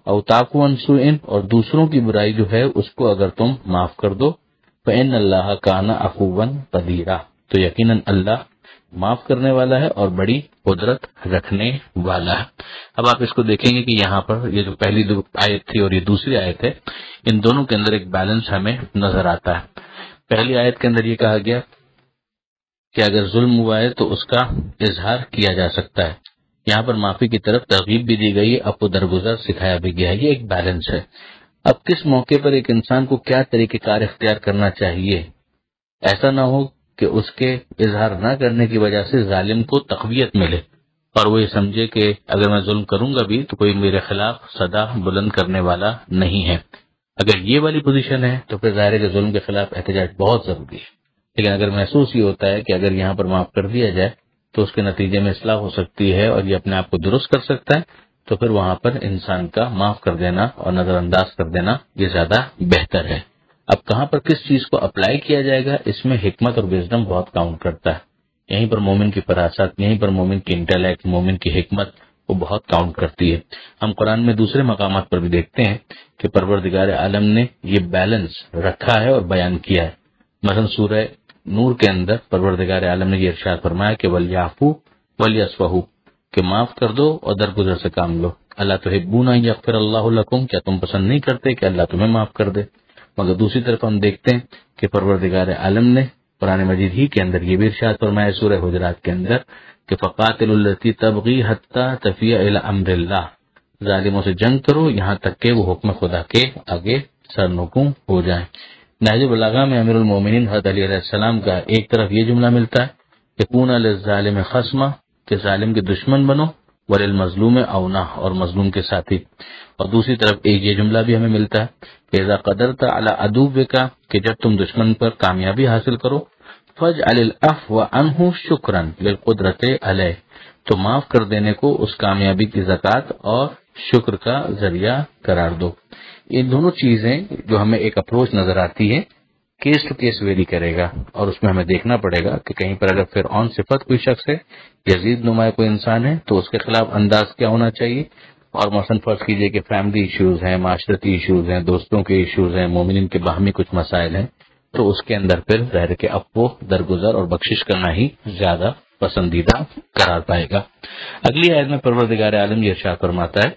Speaker 1: او تعفو عن سوء، اور دوسروں کی برائی جو ہے اس کو اگر تم معاف کر دو، فإن اللہ کان عفوا قدیرا، تو یقیناً اللہ معاف کرنے والا ہے اور بڑی قدرت رکھنے والا ہے۔ اب آپ اس کو دیکھیں گے کہ یہاں پر یہ جو پہلی دو آیت تھی اور یہ دوسری آیت ہے، ان دونوں کے اندر ایک بیلنس ہمیں نظر آتا ہے۔ پہلی آیت کے اندر یہ کہا گیا کہ اگر ظلم ہوا ہے تو اس کا اظہار کیا جا سکتا ہے، یہاں پر معافی کی طرف ترغیب بھی دی گئی ہے، اپو درگزر سکھایا بھی گیا ہے، یہ ایک بیلنس ہے۔ اب کس موقع پر ایک انسان کو کیا طریقہ کار اختیار کرنا چاہیے، ایسا نہ ہو کہ اس کے اظہار نہ کرنے کی وجہ سے ظالم کو تقویت ملے اور وہ یہ سمجھے کہ اگر میں ظلم کروں گا بھی تو کوئی میرے خلاف صدا بلند کرنے والا نہیں ہے۔ اگر یہ والی پوزیشن ہے تو پھر ظاہر ہے کہ ظلم کے خلاف احتجاج بہت ضروری ہے، لیکن اگر محسوس یہ ہوتا ہے کہ اگر یہاں پر معاف کر دیا جائے تو اس کے نتیجے میں اصلاح ہو سکتی ہے اور یہ اپنے آپ کو درست کر سکتا ہے، تو پھر وہاں پر انسان کا معاف کر دینا اور نظر انداز کر دینا یہ زیادہ بہتر ہے۔ اب کہاں پر کس چیز کو اپلائی کیا جائے گا، اس میں حکمت اور وزڈم بہت کاؤنٹ کرتا ہے۔ یہیں پر مومن کی فراست، یہیں پر مومن کی انٹیلیکٹ، مومن کی حکمت وہ بہت کاؤنٹ کرتی ہے۔ ہم قرآن میں دوسرے مقامات پر بھی دیکھتے ہیں کہ پروردگار عالم نے یہ بیلنس رکھا ہے اور بیان کیا ہے۔ مثلا سورہ نور کے اندر پروردگار عالم نے یہ ارشاد فرمایا کہ وَلْيَعْفُوا وَلْيَصْفَحُوا، کہ معاف کر دو اور درگزر سے کام لو۔ اللہ تحبون ان یغفر اللہ لکم، کیا تم پسند نہیں کرتے کہ اللہ تمہیں معاف کر دے؟ مگر دوسری طرف ہم دیکھتے ہیں کہ پروردگار عالم نے قرآن مجید ہی کے اندر یہ بھی ارشاد فرمایا سورہ حجرات کے اندر کہ فَقَاتِلُوا الَّتِي تَبْغِي حَتَّى تَفِيَ إِلَى أَمْرِ اللَّهِ، ظالموں سے جنگ کرو یہاں تک کہ وہ حکم خدا کے آگے سرنگوں ہو جائیں۔ نہج البلاغہ میں امیر المومنین حضرت علی علیہ السلام کا ایک طرف یہ جملہ ملتا ہے کہ کون للظالم خصما، کہ ظالم کے دشمن بنو، وللمظلوم اونا، اور مظلوم کے ساتھی، اور دوسری طرف ایک یہ جملہ بھی ہمیں ملتا ہے کہ اذا قدرت علی عدوک، کہ جب تم دشمن پر کامیابی حاصل کرو، فاجعل العفو عنہ شکرا للقدرت علیہ، تو معاف کر دینے کو اس کامیابی کی زکوٰۃ اور شکر کا ذریعہ قرار دو۔ یہ دونوں چیزیں جو ہمیں ایک اپروچ نظر آتی ہے، کیس ٹو کیس ویری کرے گا، اور اس میں ہمیں دیکھنا پڑے گا کہ کہیں پر اگر فرعون صفت کوئی شخص ہے، یزید نمایاں کوئی انسان ہے، تو اس کے خلاف انداز کیا ہونا چاہیے، اور مثلا فرض کیجئے کہ فیملی ایشوز ہیں، معاشرتی ایشوز ہیں، دوستوں کے ایشوز ہیں، مومنین کے باہمی کچھ مسائل ہیں، تو اس کے اندر پھر ظاہر کے عفو، درگزر اور بخشش کرنا ہی زیادہ پسندیدہ قرار پائے گا۔ اگلی آیت میں پروردگار عالم یہ ارشاد فرماتا ہے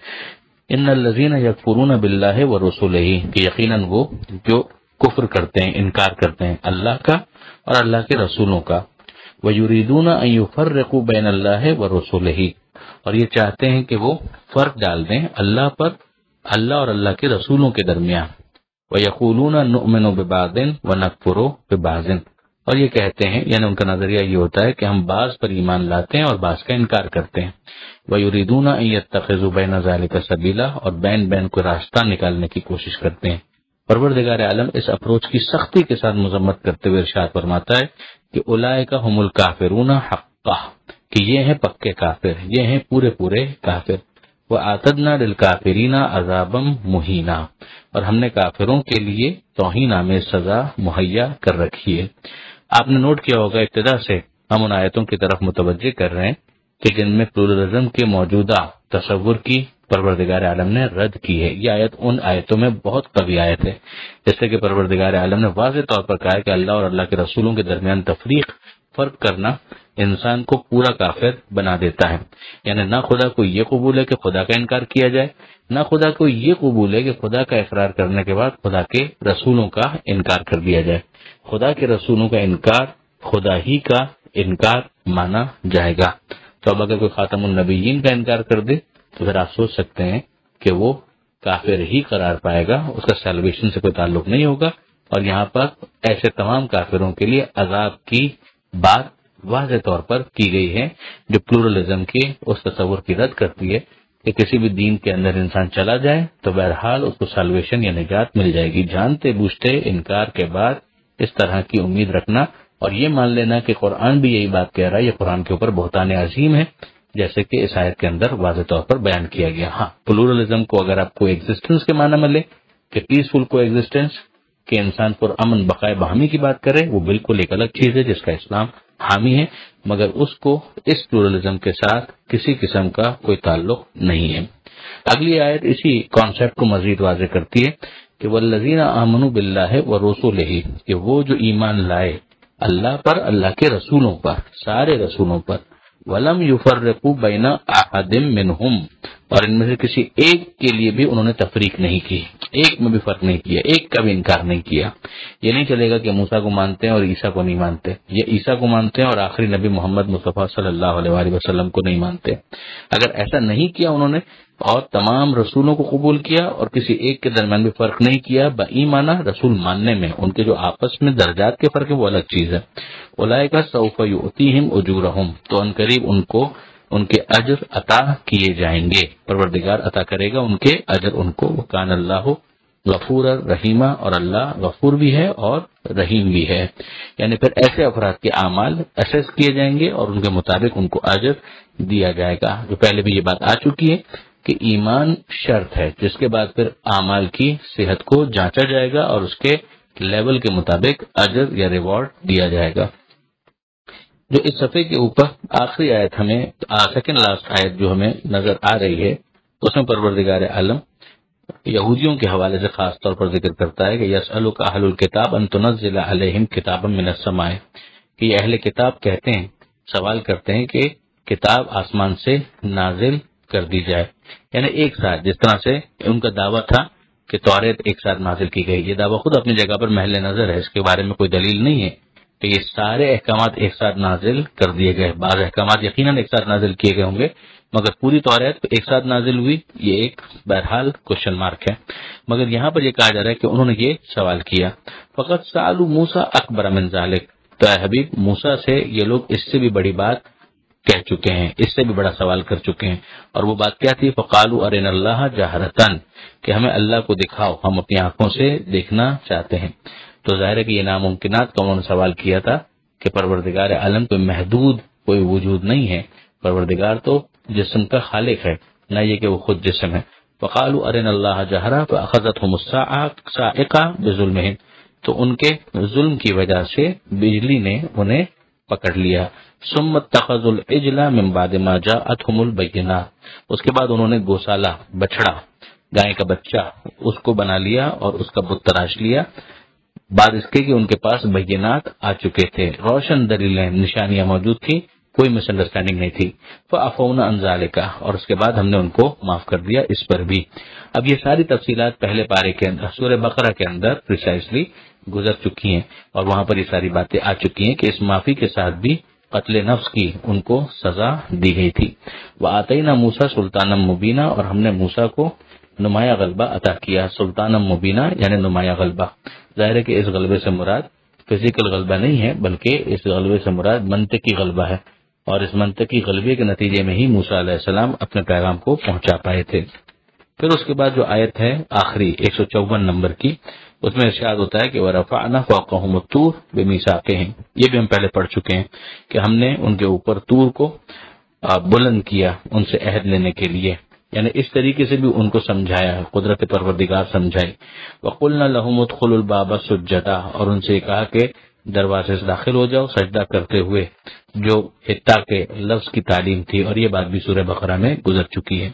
Speaker 1: ان الذین یکفرون باللہ ورسلہ، کہ یقیناً وہ جو کفر کرتے ہیں، انکار کرتے ہیں اللہ کا اور اللہ کے رسولوں کا، ویریدون ان یفرقوا بین اللہ ورسلہ، اور یہ چاہتے ہیں کہ وہ فرق ڈال دیں اللہ پر، اللہ اور اللہ کے رسولوں کے درمیان، ویقولون نؤمن ببعض ونکفر ببعض، اور یہ کہتے ہیں، یعنی ان کا نظریہ یہ ہوتا ہے کہ ہم بعض پر ایمان لاتے ہیں اور بعض کا انکار کرتے ہیں، وَيُرِيدُونَ أَن يَتَّخِذُوا بَيْنَ ذَلِكَ سَبِيلًا، اور بین بین کو راستہ نکالنے کی کوشش کرتے ہیں۔ پروردگار عالم اس اپروچ کی سختی کے ساتھ مذمت کرتے ہوئے ارشاد فرماتا ہے کہ اولئک هم الکافرون حقا، کہ یہ ہیں پکے کافر، یہ ہیں پورے پورے کافر، وَأَعْتَدْنَا لِلْكَافِرِينَ عَذَابًا مُهِينًا، اور ہم نے کافروں کے لیے توہین آمیز سزا مہیا کر رکھی ہے۔ آپ نے نوٹ کیا ہوگا ابتدا سے ہم ان آیتوں کی طرف متوجہ کر رہے ہیں کہ جن میں پلورلزم کے موجودہ تصور کی پروردگار عالم نے رد کی ہے۔ یہ آیت ان آیتوں میں بہت قوی آیت ہے، جیسے کہ پروردگار عالم نے واضح طور پر کہا ہے کہ اللہ اور اللہ کے رسولوں کے درمیان تفریق، فرق کرنا انسان کو پورا کافر بنا دیتا ہے۔ یعنی نہ خدا کو یہ قبول ہے کہ خدا کا انکار کیا جائے، نہ خدا کو یہ قبول ہے کہ خدا کا اقرار کرنے کے بعد خدا کے رسولوں کا انکار کر دیا جائے۔ خدا کے رسولوں کا انکار خدا ہی کا انکار مانا جائے گا۔ تو اب اگر کوئی خاتم النبیین کا انکار کر دے تو پھر آپ سوچ سکتے ہیں کہ وہ کافر ہی قرار پائے گا، اس کا سیلویشن سے کوئی تعلق نہیں ہوگا۔ اور یہاں پر ایسے تمام کافروں کے لیے عذاب کی بات واضح طور پر کی گئی ہے، جو پلورلزم کے اس تصور کی رد کرتی ہے کہ کسی بھی دین کے اندر انسان چلا جائے تو بہرحال اس کو سیلویشن یا نجات مل جائے گی۔ جانتے بوجھتے انکار کے بعد اس طرح کی امید رکھنا اور یہ مان لینا کہ قرآن بھی یہی بات کہہ رہا ہے، یہ قرآن کے اوپر بہتان عظیم ہے، جیسے کہ اس آیت کے اندر واضح طور پر بیان کیا گیا۔ ہاں، پلورلزم کو اگر آپ کو ایگزسٹنس کے معنی میں لیں کہ پیسفل کو ایگزسٹنس، کہ انسان پر امن بقائے باہمی کی بات کرے، وہ بالکل ایک الگ چیز ہے جس کا اسلام حامی ہے، مگر اس کو اس پلورلزم کے ساتھ کسی قسم کا کوئی تعلق نہیں ہے۔ اگلی آیت اسی کانسیپٹ کو مزید واضح کرتی ہے کہ والذین آمنوا باللہ ورسلہ، کہ وہ جو ایمان لائے اللہ پر، اللہ کے رسولوں پر، سارے رسولوں پر، ولم یفرقوا بین احد منہم، اور ان میں سے کسی ایک کے لیے بھی انہوں نے تفریق نہیں کی، ایک میں بھی فرق نہیں کیا، ایک کا بھی انکار نہیں کیا۔ یہ نہیں چلے گا کہ موسیٰ کو مانتے ہیں اور عیسیٰ کو نہیں مانتے، یا عیسیٰ کو مانتے ہیں اور آخری نبی محمد مصطفیٰ صلی اللہ علیہ وآلہ وسلم کو نہیں مانتے۔ اگر ایسا نہیں کیا انہوں نے اور تمام رسولوں کو قبول کیا اور کسی ایک کے درمیان بھی فرق نہیں کیا بایمانہ رسول ماننے میں، ان کے جو آپس میں درجات کے فرق ہے وہ الگ چیز ہے۔ اولئک سوف یؤتیہم اجورہم، تو ان قریب ان کو ان کے اجر عطا کیے جائیں گے، پروردگار عطا کرے گا ان کے اجر ان کو۔ وکان اللہ غفور رحیمہ، اور اللہ غفور بھی ہے اور رحیم بھی ہے۔ یعنی پھر ایسے افراد کے اعمال اسیس کیے جائیں گے اور ان کے مطابق ان کو اجر دیا جائے گا۔ جو پہلے بھی یہ بات آ چکی ہے کہ ایمان شرط ہے، جس کے بعد پھر اعمال کی صحت کو جانچا جائے گا اور اس کے لیول کے مطابق اجر یا ریوارڈ دیا جائے گا۔ جو اس صفحے کے اوپر آخری آیت ہمیں سیکنڈ لاسٹ آیت جو ہمیں نظر آ رہی ہے، اس میں پروردگار عالم یہودیوں کے حوالے سے خاص طور پر ذکر کرتا ہے کہ یسألک اہل الکتاب ان تنزل علیہم کتابا من السماء، کہ یہ اہل کتاب کہتے ہیں، سوال کرتے ہیں کہ کتاب آسمان سے نازل کر دی جائے، یعنی ایک ساتھ، جس طرح سے ان کا دعویٰ تھا کہ توریت ایک ساتھ نازل کی گئی۔ یہ دعویٰ خود اپنی جگہ پر محل نظر ہے، اس کے بارے میں کوئی دلیل نہیں ہے، تو یہ سارے احکامات ایک ساتھ نازل کر دیے گئے. بعض احکامات یقیناً ایک ساتھ نازل کیے گئے ہوں گے، مگر پوری توریت ایک ساتھ نازل ہوئی، یہ ایک بہرحال کوشچن مارک ہے. مگر یہاں پر یہ کہا جا رہا ہے کہ انہوں نے یہ سوال کیا، فقط سألوا موسیٰ اکبر من ذلک، تو اے حبیب موسیٰ سے یہ لوگ اس سے بھی بڑی بات کہہ چکے ہیں، اس سے بھی بڑا سوال کر چکے ہیں. اور وہ بات کیا تھی؟ فقالوا ارنا اللہ جہرتن، کہ ہمیں اللہ کو دکھاؤ، ہم اپنی آنکھوں سے دیکھنا چاہتے ہیں. تو ظاہر ہے کہ یہ ناممکنات کا انہوں نے سوال کیا تھا کہ پروردگار عالم کوئی محدود کوئی وجود نہیں ہے، پروردگار تو جسم کا خالق ہے، نہ یہ کہ وہ خود جسم ہے. فقالوا ارنا اللہ جہرا فاخذتهم الصاعقہ بظلمهم، تو ان کے ظلم کی وجہ سے بجلی نے انہیں پکڑ لیا. ثم اتخذوا العجل من بعد ما جاءتهم البینات، اس کے بعد انہوں نے گوسالہ، بچڑا، گائے کا بچہ، اس کو بنا لیا اور اس کا بت تراش لیا، بعد اس کے کہ ان کے پاس بینات آ چکے تھے، روشن دلیلیں، نشانیاں موجود تھیں، کوئی مس انڈرسٹینڈنگ نہیں تھی. فعفونا عن ذلک، اور اس کے بعد ہم نے ان کو معاف کر دیا اس پر بھی. اب یہ ساری تفصیلات پہلے پارے کے اندر سورہ بقرہ کے اندر پریسائزلی گزر چکی ہیں، اور وہاں پر یہ ساری باتیں آ چکی ہیں کہ اس معافی کے ساتھ بھی قتل نفس کی ان کو سزا دی گئی تھی. وآتینا موسیٰ سلطانا مبینہ، اور ہم نے موسیٰ کو نمایاں غلبہ عطا کیا. سلطانا مبینہ یعنی نمایاں غلبہ. ظاہر ہے کہ اس غلبے سے مراد فزیکل غلبہ نہیں ہے، بلکہ اس غلبے سے مراد منطقی غلبہ ہے، اور اس منطقی غلبے کے نتیجے میں ہی موسیٰ علیہ السلام اپنے پیغام کو پہنچا پائے تھے. پھر اس کے بعد جو آیت ہے آخری 154 نمبر کی، اس میں ارشاد ہوتا ہے کہ وَرَفَعْنَا فَوْقَهُمُ الطُّورَ بِمِيثَاقِهِمْ، یہ بھی ہم پہلے پڑھ چکے ہیں کہ ہم نے ان کے اوپر طور کو بلند کیا ان سے عہد لینے کے لیے، یعنی اس طریقے سے بھی ان کو سمجھایا ہے، قدرت پروردگار سمجھائی. وَقُلْنَا لَهُمُ ادْخُلُوا الْبَابَ سُجَّدًا، اور ان سے کہا کہ دروازے سے داخل ہو جاؤ سجدہ کرتے ہوئے، جو حتّہ کے لفظ کی تعلیم تھی، اور یہ بات بھی سورہ بقرہ میں گزر چکی ہے.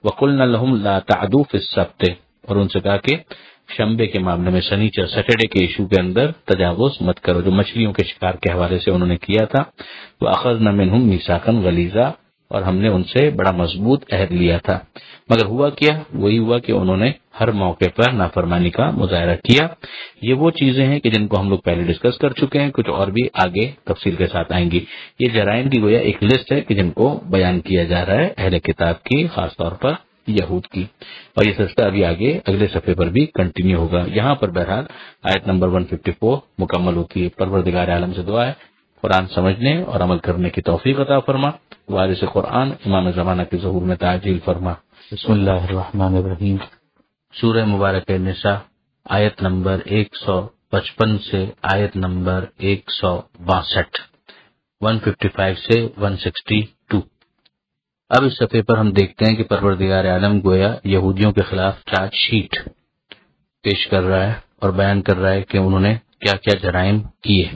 Speaker 1: وَقُلْنَا لَهُمْ لَا تَعْدُوا فِي السَّبْتِ، اور ان سے کہا کہ شنبے کے معاملے میں، سنیچر سیٹرڈے کے ایشو کے اندر تجاوز مت کرو، جو مچھلیوں کے شکار کے حوالے سے انہوں نے کیا تھا. وَأَخَذْنَا مِنْهُمْ مِيثَاقًا غَلِيظًا، اور ہم نے ان سے بڑا مضبوط عہد لیا تھا. مگر ہوا کیا؟ وہی ہوا کہ انہوں نے ہر موقع پر نافرمانی کا مظاہرہ کیا. یہ وہ چیزیں ہیں کہ جن کو ہم لوگ پہلے ڈسکس کر چکے ہیں، کچھ اور بھی آگے تفصیل کے ساتھ آئیں گی. یہ جرائم کی گویا ایک لسٹ ہے کہ جن کو بیان کیا جا رہا ہے اہل کتاب کی، خاص طور پر یہود کی، اور یہ سلسلہ ابھی آگے اگلے صفحے پر بھی کنٹینیو ہوگا. یہاں پر بہرحال آیت نمبر 154 مکمل ہوتی ہے. پروردگار عالم سے دعا ہے قرآن سمجھنے اور عمل کرنے کی توفیق عطا فرما، وارث قرآن امام زمانہ کے ظہور میں تعجیل فرما. بسم اللہ الرحمن الرحیم. سورہ مبارک نساء، آیت نمبر 155 سے آیت نمبر 162، 155 سے 162. اب اس صفحے پر ہم دیکھتے ہیں کہ پروردگار عالم گویا یہودیوں کے خلاف چارج شیٹ پیش کر رہا ہے اور بیان کر رہا ہے کہ انہوں نے کیا کیا جرائم کیے.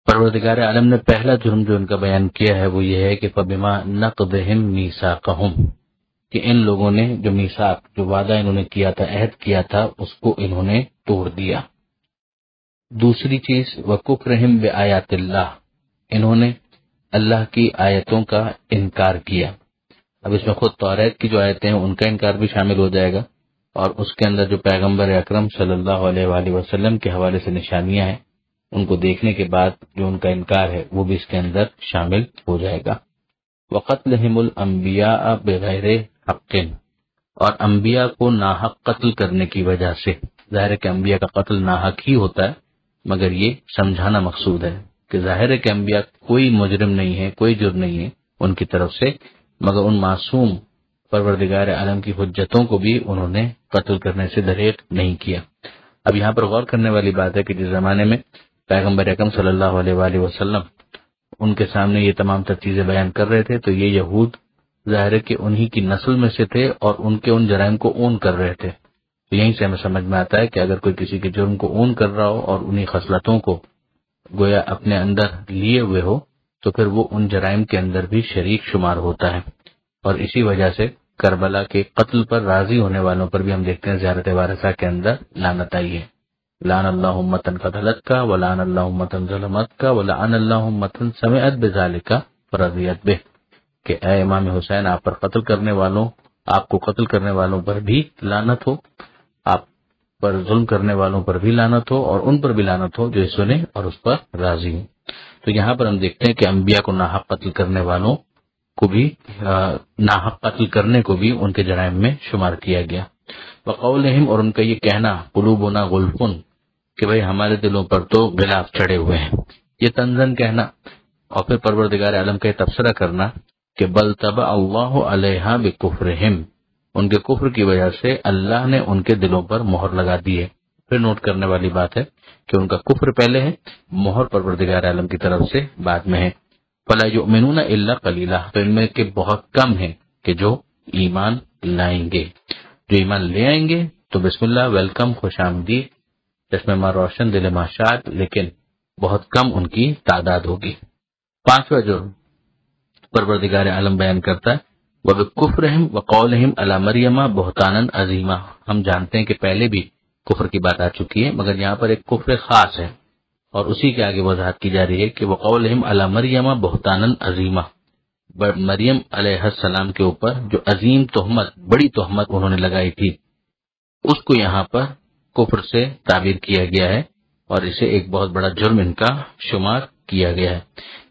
Speaker 1: پروردگار عالم نے پہلا جرم جو ان کا بیان کیا ہے وہ یہ ہے کہ فَبِمَا نَقْضِهِمْ مِيثَاقَهُمْ، کہ ان لوگوں نے جو میثاق، جو وعدہ انہوں نے کیا تھا، عہد کیا تھا، اس کو انہوں نے توڑ دیا. دوسری چیز وَكُفْرِهِمْ بِآيَاتِ اللَّهِ، انہوں نے اللہ کی آیتوں کا انکار کیا. اب اس میں خود توریت کی جو آیتیں ہیں ان کا انکار بھی شامل ہو جائے گا، اور اس کے اندر جو پیغمبر اکرم صلی اللہ علیہ وآلہ وسلم کے حوالے سے نشانیاں ہیں ان کو دیکھنے کے بعد جو ان کا انکار ہے وہ بھی اس کے اندر شامل ہو جائے گا. وَقَتْلِهِمُ الْأَنْبِيَاءَ بِغَيْرِ حَقٍّ، اور انبیاء کو ناحق قتل کرنے کی وجہ سے. ظاہر ہے کہ انبیاء کا قتل ناحق ہی ہوتا ہے، مگر یہ سمجھانا مقصود ہے کہ ظاہر ہے کہ انبیاء کوئی مجرم نہیں ہے، کوئی جرم نہیں ہے ان کی طرف سے، مگر ان معصوم پروردگار عالم کی حجتوں کو بھی انہوں نے قتل کرنے سے دریغ نہیں کیا. اب یہاں پر غور کرنے والی بات ہے کہ جس زمانے میں پیغمبر اکرم صلی اللہ علیہ وآلہ وسلم ان کے سامنے یہ تمام تر چیزیں بیان کر رہے تھے، تو یہ یہود ظاہر ہے کہ انہی کی نسل میں سے تھے اور ان کے ان جرائم کو اون کر رہے تھے. تو یہیں سے ہمیں سمجھ میں آتا ہے کہ اگر کوئی کسی کے جرم کو اون کر رہا ہو اور انہی خصلتوں کو گویا اپنے اندر لیے ہوئے ہو، تو پھر وہ ان جرائم کے اندر بھی شریک شمار ہوتا ہے. اور اسی وجہ سے کربلا کے قتل پر راضی ہونے والوں پر بھی ہم دیکھتے ہیں زیارت وارثہ کے اندر لعنت آئی ہے. لعن اللہ امتن قتلت کا ولعن اللہ امتن ظلمت کا ولعن اللہ امتن سمعت بذالک فرضیت بہ، کہ اے امام حسین آپ پر قتل کرنے والوں، آپ کو قتل کرنے والوں پر بھی لعنت ہو، آپ پر ظلم کرنے والوں پر بھی لعنت ہو اور ان پر بھی لعنت ہو جو سنے اور اس پر راضی ہوں۔ تو یہاں پر ہم دیکھتے ہیں کہ انبیاء کو ناحق قتل کرنے والوں کو بھی ناحق قتل کرنے کو بھی ان کے جرائم میں شمار کیا گیا۔ وقولہم، اور ان کا یہ کہنا، قلوبنا غلفن، کہ بھئی ہمارے دلوں پر تو غلاف چڑھے ہوئے ہیں، یہ تنزن کہنا، اور پھر پروردگار عالم کا تبصرہ کرنا کہ بل طبع اللہ علیہا بکفرہم، ان کے کفر کی وجہ سے اللہ نے ان کے دلوں پر مہر لگا دی ہے۔ پھر نوٹ کرنے والی بات ہے کہ ان کا کفر پہلے ہے، مہر پروردگار عالم کی طرف سے بعد میں ہے۔ فلا یؤمنون الا قلیلا، تو ان میں کے بہت کم ہیں کہ جو ایمان لائیں گے، جو ایمان لے آئیں گے تو بسم اللہ، ویلکم، خوش آمدید، چشم ما روشن، دل ما شاد، لیکن بہت کم ان کی تعداد ہوگی۔ پانچواں جو پروردگار عالم بیان کرتا ہے وَبِكُفْرِهِمْ وَقَوْلِهِمْ عَلَى مَرْيَمَ بُهْتَانًا عَظِيمًا، ہم جانتے ہیں کہ پہلے بھی کفر کی بات آ چکی ہے، مگر یہاں پر ایک کفر خاص ہے اور اسی کے آگے وضاحت کی جا رہی ہے کہ وَقَوْلِهِمْ عَلَى مَرْيَمَ بُهْتَانًا عَظِيمًا، مریم علیہ السلام کے اوپر جو عظیم تہمت، بڑی تہمت انہوں نے لگائی تھی، اس کو یہاں پر کفر سے تعبیر کیا گیا ہے اور اسے ایک بہت بڑا جرم ان کا شمار کیا گیا ہے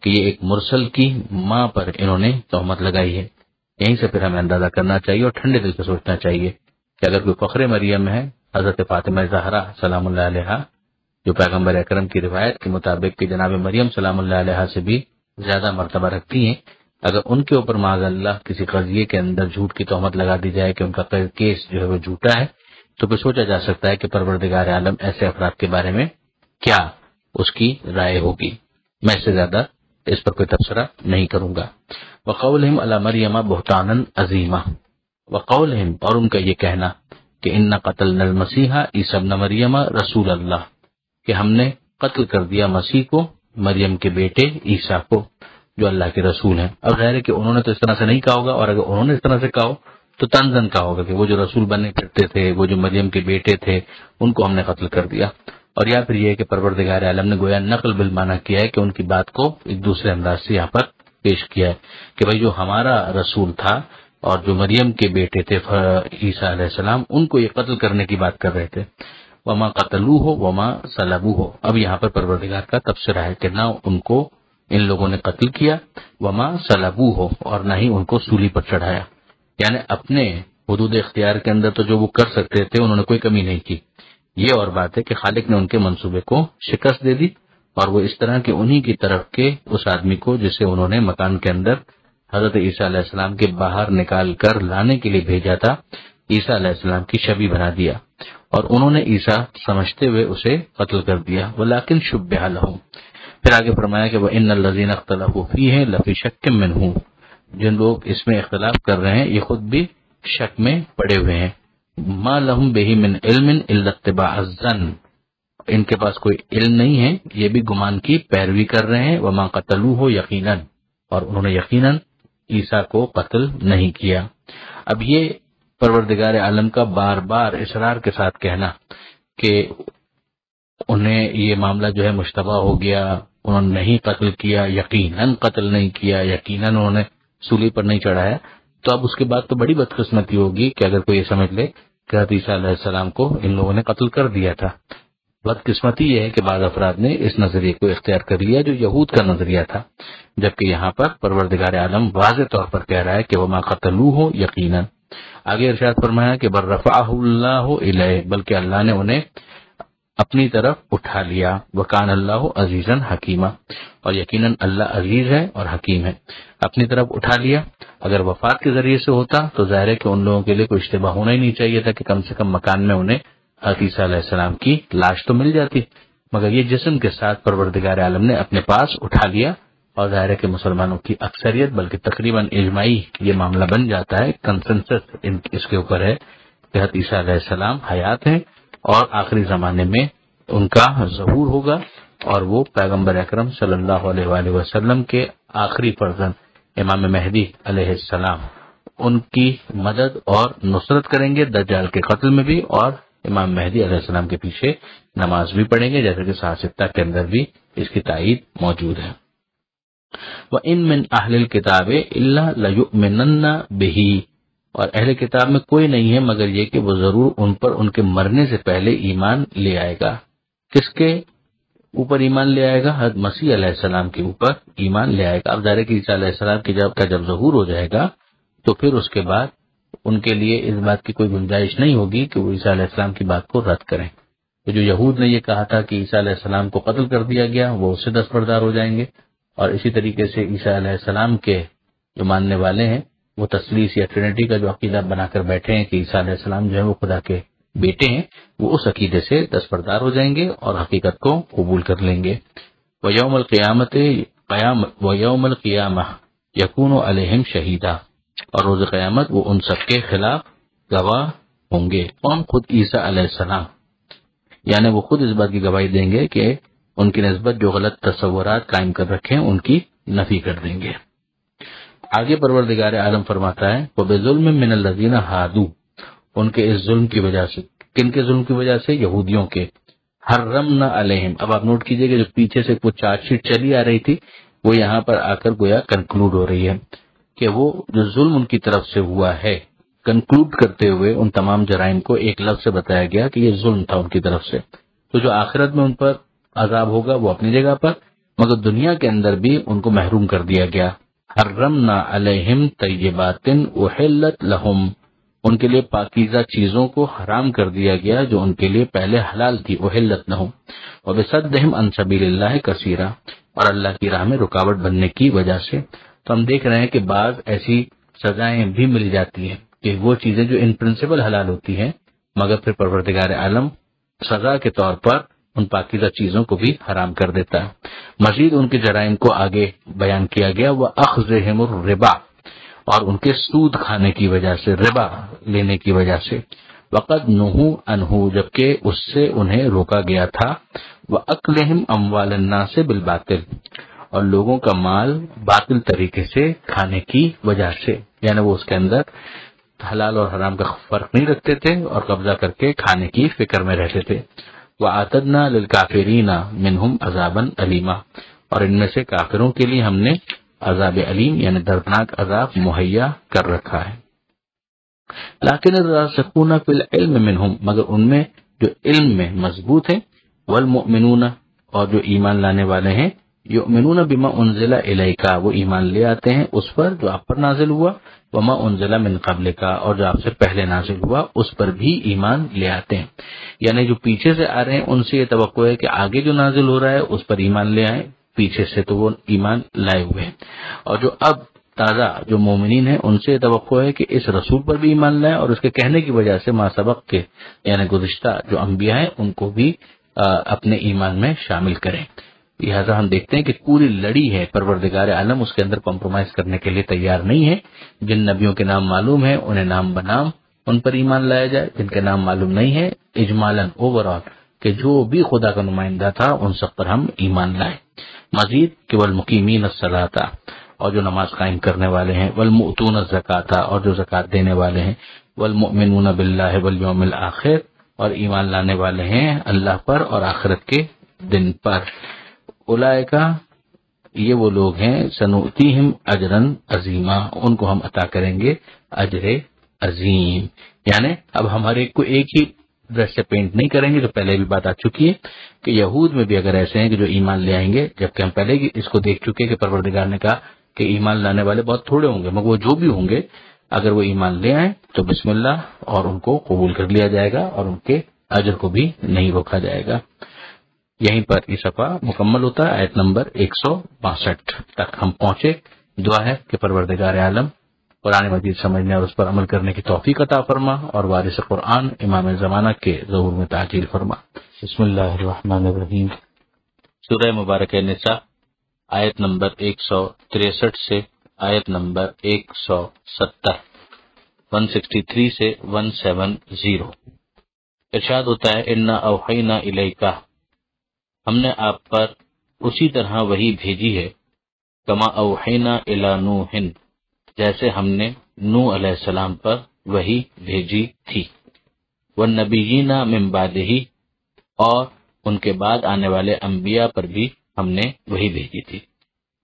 Speaker 1: کہ یہ ایک مرسل کی ماں پر انہوں نے تہمت لگائی ہے۔ یہیں سے پھر ہمیں اندازہ کرنا چاہیے اور ٹھنڈے دل سے سوچنا چاہیے کہ اگر کوئی فخر مریم ہے، حضرت فاطمہ زہرا سلام اللہ علیہا، جو پیغمبر اکرم کی روایت کے مطابق کہ جناب مریم سلام اللہ علیہا سے بھی زیادہ مرتبہ رکھتی ہیں، اگر ان کے اوپر معاذ اللہ کسی قضیے کے اندر جھوٹ کی تہمت لگا دی جائے کہ ان کا کیس جو ہے وہ جھوٹا ہے، تو پھر سوچا جا سکتا ہے کہ پروردگار عالم ایسے افراد کے بارے میں کیا اس کی رائے ہوگی۔ میں اس سے زیادہ اس پر کوئی تبصرہ نہیں کروں گا۔ وقولہم علی مریم بہتانا عظیما، وقولہم، اور ان کا یہ کہنا کہ انا قتلنا المسیح عیسی ابن مریم رسول اللہ، کہ ہم نے قتل کر دیا مسیح کو، مریم کے بیٹے عیسیٰ کو، جو اللہ کے رسول ہیں۔ اب ظاہر ہے کہ انہوں نے تو اس طرح سے نہیں کہا ہوگا، اور اگر انہوں نے اس طرح سے کہا ہو تو تنزن کہا ہوگا کہ وہ جو رسول بننے کرتے تھے، وہ جو مریم کے بیٹے تھے، ان کو ہم نے قتل کر دیا۔ اور یا پھر یہ ہے کہ پروردگار عالم نے گویا نقل بالمعنی کیا ہے کہ ان کی بات کو ایک دوسرے انداز سے یہاں پر پیش کیا ہے کہ بھئی جو ہمارا رسول تھا اور جو مریم کے بیٹے تھے عیسیٰ علیہ السلام، ان کو یہ قتل کرنے کی بات کر رہے تھے۔ وما قتلوہ وما صلبوہ، اب یہاں پر پروردگار کا تبصرہ ہے کہ نہ ان کو ان لوگوں نے قتل کیا، وما صلبوہ، اور نہ ہی ان کو سولی پر چڑھایا، یعنی اپنے حدود اختیار کے اندر تو جو وہ کر سکتے تھے انہوں نے کوئی کمی نہیں کی۔ یہ اور بات ہے کہ خالق نے ان کے منصوبے کو شکست دے دی اور وہ اس طرح کہ انہی کی طرف کے اس آدمی کو جسے انہوں نے مکان کے اندر حضرت عیسیٰ علیہ السلام کے باہر نکال کر لانے کے لیے بھیجا تھا، عیسیٰ علیہ السلام کی شبیہ بنا دیا اور انہوں نے عیسیٰ سمجھتے ہوئے اسے قتل کر دیا۔ ولیکن شبہ لہم، پھر آگے فرمایا کہ وَإِنَّ الَّذِينَ اخْتَلَفُوا فِيهِ لَفِي شَكٍّ مِّنْهُ، جن لوگ اس میں اختلاف کر رہے ہیں یہ خود بھی شک میں پڑے ہوئے ہیں۔ ما لهم به من علم الا اتباع الظن، ان کے پاس کوئی علم نہیں ہے، یہ بھی گمان کی پیروی کر رہے ہیں۔ وما قتلوه یقینا، اور انہوں نے یقیناً عیسیٰ کو قتل نہیں کیا۔ اب یہ پروردگار عالم کا بار بار اصرار کے ساتھ کہنا کہ انہیں یہ معاملہ جو ہے مشتبہ ہو گیا، انہوں نے نہیں قتل کیا، یقیناً قتل نہیں کیا، یقیناً انہوں نے سولی پر نہیں چڑھایا، تو اب اس کے بعد تو بڑی بدقسمتی ہوگی کہ اگر کوئی یہ سمجھ لے کہ حضرت عیسیٰ علیہ السلام کو ان لوگوں نے قتل کر دیا تھا۔ بدقسمتی یہ ہے کہ بعض افراد نے اس نظریے کو اختیار کر لیا جو یہود کا نظریہ تھا، جبکہ یہاں پر پروردگار عالم واضح طور پر کہہ رہا ہے کہ وما قتلوہ یقیناً۔ آگے ارشاد فرمایا کہ بل رفعہ اللہ الیہ، بلکہ اللہ نے انہیں اپنی طرف اٹھا لیا۔ وکان اللہ عزیزا حکیما، اور یقیناً اللہ عزیز ہے اور حکیم ہے۔ اپنی طرف اٹھا لیا، اگر وفات کے ذریعے سے ہوتا تو ظاہر ہے کہ ان لوگوں کے لیے کوئی اشتباہ ہونا ہی نہیں چاہیے تھا کہ کم سے کم مکان میں انہیں حضرت عیسیٰ علیہ السلام کی لاش تو مل جاتی، مگر یہ جسم کے ساتھ پروردگار عالم نے اپنے پاس اٹھا لیا، اور ظاہر ہے کہ مسلمانوں کی اکثریت بلکہ تقریباً اجماعی یہ معاملہ بن جاتا ہے، کنسنسس اس کے اوپر ہے کہ حضرت عیسیٰ علیہ السلام حیات ہیں اور آخری زمانے میں ان کا ظہور ہوگا اور وہ پیغمبر اکرم صلی اللہ علیہ وآلہ وسلم کے آخری فرزند امام مہدی علیہ السلام ان کی مدد اور نصرت کریں گے دجال کے قتل میں بھی، اور امام مہدی علیہ السلام کے پیچھے نماز بھی پڑھیں گے، جیسے کہ صحیح کے اندر بھی اس کی تائید موجود ہے۔ وَإِن مِّنْ أَهْلِ الْكِتَابِ إِلَّا لَيُؤْمِنَنَّ بِهِ، اور اہل کتاب میں کوئی نہیں ہے مگر یہ کہ وہ ضرور ان پر ان کے مرنے سے پہلے ایمان لے آئے گا۔ کس کے اوپر ایمان لے آئے گا؟ حضرت مسیح علیہ السلام کے اوپر ایمان لے آئے گا۔ اب ظاہر ہے کہ عیسیٰ علیہ السلام کی جب ظہور ہو جائے گا تو پھر اس کے بعد ان کے لیے اس بات کی کوئی گنجائش نہیں ہوگی کہ وہ عیسیٰ علیہ السلام کی بات کو رد کریں۔ تو جو یہود نے یہ کہا تھا کہ عیسیٰ علیہ السلام کو قتل کر دیا گیا، وہ اس سے دستبردار ہو جائیں گے، اور اسی طریقے سے عیسیٰ علیہ السلام کے جو ماننے والے ہیں وہ تثلیث یا ٹرینٹی کا جو عقیدہ بنا کر بیٹھے ہیں کہ عیسیٰ علیہ السلام جو ہے وہ خدا کے بیٹے ہیں، وہ اس عقیدے سے دستبردار ہو جائیں گے اور حقیقت کو قبول کر لیں گے۔ وَيَوْمَ الْقِيَامَةِ يَكُونُ عَلَيْهِمْ شَهِيدًا، اور روز قیامت وہ ان سب کے خلاف گواہ ہوں گے۔ کون؟ خود عیسیٰ علیہ السلام، یعنی وہ خود اس بات کی گواہی دیں گے کہ ان کی نسبت جو غلط تصورات قائم کر رکھے ہیں ان کی نفی کر دیں گے۔ آگے پروردگار عالم فرماتا ہے وَبِظُلْمٍ مِّنَ الَّذِينَ هَادُوا، ان کے اس ظلم کی وجہ سے، کن کے ظلم کی وجہ سے؟ یہودیوں کے۔ حرمنا علیہم، اب آپ نوٹ کیجئے کہ جو پیچھے سے کچھ چارج شیٹ چلی آ رہی تھی وہ یہاں پر آ کر گویا کنکلوڈ ہو رہی ہے کہ وہ جو ظلم ان کی طرف سے ہوا ہے، کنکلوڈ کرتے ہوئے ان تمام جرائم کو ایک لفظ سے بتایا گیا کہ یہ ظلم تھا ان کی طرف سے۔ تو جو آخرت میں ان پر عذاب ہوگا وہ اپنی جگہ پر، مگر دنیا کے اندر بھی ان کو محروم کر دیا گیا۔ حرمنا علیہم طیبات احلت لہم، ان کے لیے پاکیزہ چیزوں کو حرام کر دیا گیا جو ان کے لیے پہلے حلال تھی، احلت لہم، وبصدہم عن سبیل اللہ کثیرا، اور اللہ کی راہ میں رکاوٹ بننے کی وجہ سے۔ تو ہم دیکھ رہے ہیں کہ بعض ایسی سزائیں بھی مل جاتی ہیں کہ وہ چیزیں جو ان پرنسپل حلال ہوتی ہیں مگر پھر پروردگار عالم سزا کے طور پر ان پاکیزہ چیزوں کو بھی حرام کر دیتا ہے۔ مزید ان کے جرائم کو آگے بیان کیا گیا، وَأَخْذِهِمُ الرِّبَا، اور ان کے سود کھانے کی وجہ سے، ربا لینے کی وجہ سے، وَقَدْ نُهُوا عَنْهُ، جبکہ اس سے انہیں روکا گیا تھا، وَأَكْلِهِمْ أَمْوَالَ النَّاسِ بِالْبَاطِلِ، اور لوگوں کا مال باطل طریقے سے کھانے کی وجہ سے، یعنی وہ اس کے اندر حلال اور حرام کا فرق نہیں رکھتے تھے اور قبضہ کر کے کھانے کی فکر میں رہتے تھے۔ وَأَعْتَدْنَا لِلْكَافِرِينَ مِنْهُمْ عَذَابًا أَلِيمًا، اور ان میں سے کافروں کے لیے ہم نے عذاب علیم یعنی دردناک عذاب مہیا کر رکھا ہے۔ لیکن الراسخون فی العلم منہم، مگر ان میں جو علم میں مضبوط ہیں، والمؤمنون، اور جو ایمان لانے والے ہیں، یؤمنون بما انزل الیک، وہ ایمان لے آتے ہیں اس پر جو آپ پر نازل ہوا، وما انزل من قبلک، اور جو آپ سے پہلے نازل ہوا اس پر بھی ایمان لے آتے ہیں۔ یعنی جو پیچھے سے آ رہے ہیں ان سے یہ توقع ہے کہ آگے جو نازل ہو رہا ہے اس پر ایمان لے آئیں، پیچھے سے تو وہ ایمان لائے ہوئے ہیں، اور جو اب تازہ جو مومنین ہیں ان سے توقع ہے کہ اس رسول پر بھی ایمان لائیں اور اس کے کہنے کی وجہ سے ما سبق کے یعنی گزشتہ جو انبیاء ہیں ان کو بھی اپنے ایمان میں شامل کریں۔ لہٰذا ہم دیکھتے ہیں کہ پوری لڑی ہے، پروردگار عالم اس کے اندر کمپرومائز کرنے کے لیے تیار نہیں ہے۔ جن نبیوں کے نام معلوم ہے انہیں نام بنام ان پر ایمان لایا جائے، جن کے نام معلوم نہیں ہے اجمالاً اوور آل کہ جو بھی خدا کا نمائندہ تھا ان سب پر ہم ایمان لائیں۔ مزید کہ والمقیمین الصلاۃ، اور جو نماز قائم کرنے والے ہیں، والمؤتون الزکاۃ، اور جو زکوٰۃ دینے والے ہیں، والمؤمنون باللہ والیوم الآخر، اور ایمان لانے والے ہیں اللہ پر اور آخرت کے دن پر۔ اولئک، یہ وہ لوگ ہیں، سنؤتیہم اجرا عظیما، ان کو ہم عطا کریں گے اجر عظیم۔ یعنی اب ہم ہر ایک کو ایک ہی برش سے پینٹ نہیں کریں گے، جو پہلے بھی بات آ چکی ہے کہ یہود میں بھی اگر ایسے ہیں کہ جو ایمان لے آئیں گے، جبکہ ہم پہلے اس کو دیکھ چکے کہ پروردگار نے کہا کہ ایمان لانے والے بہت تھوڑے ہوں گے، مگر وہ جو بھی ہوں گے اگر وہ ایمان لے آئیں تو بسم اللہ اور ان کو قبول کر لیا جائے گا اور ان کے اجر کو بھی نہیں روکا جائے گا۔ یہیں پر یہ صفحہ مکمل ہوتا ہے، آیت نمبر 162 تک ہم پہنچے۔ دعا ہے کہ پروردگار عالم قرآن مجید سمجھنے اور اس پر عمل کرنے کی توفیق عطا فرما، اور وارث قرآن امام زمانہ کے ظہور میں تعجیل فرما۔ بسم اللہ الرحمن الرحیم۔ سورہ مبارکہ نساء، آیت نمبر 163 سے آیت نمبر 170، 163 سے 170۔ ارشاد ہوتا ہے انا اوحینا الیکا، ہم نے آپ پر اسی طرح وحی بھیجی ہے، کما اوحینا الی نوح، جیسے ہم نے نوح علیہ السلام پر وحی بھیجی تھی، والنبیین من بعدہ، اور ان کے بعد آنے والے انبیاء پر بھی ہم نے وحی بھیجی تھی۔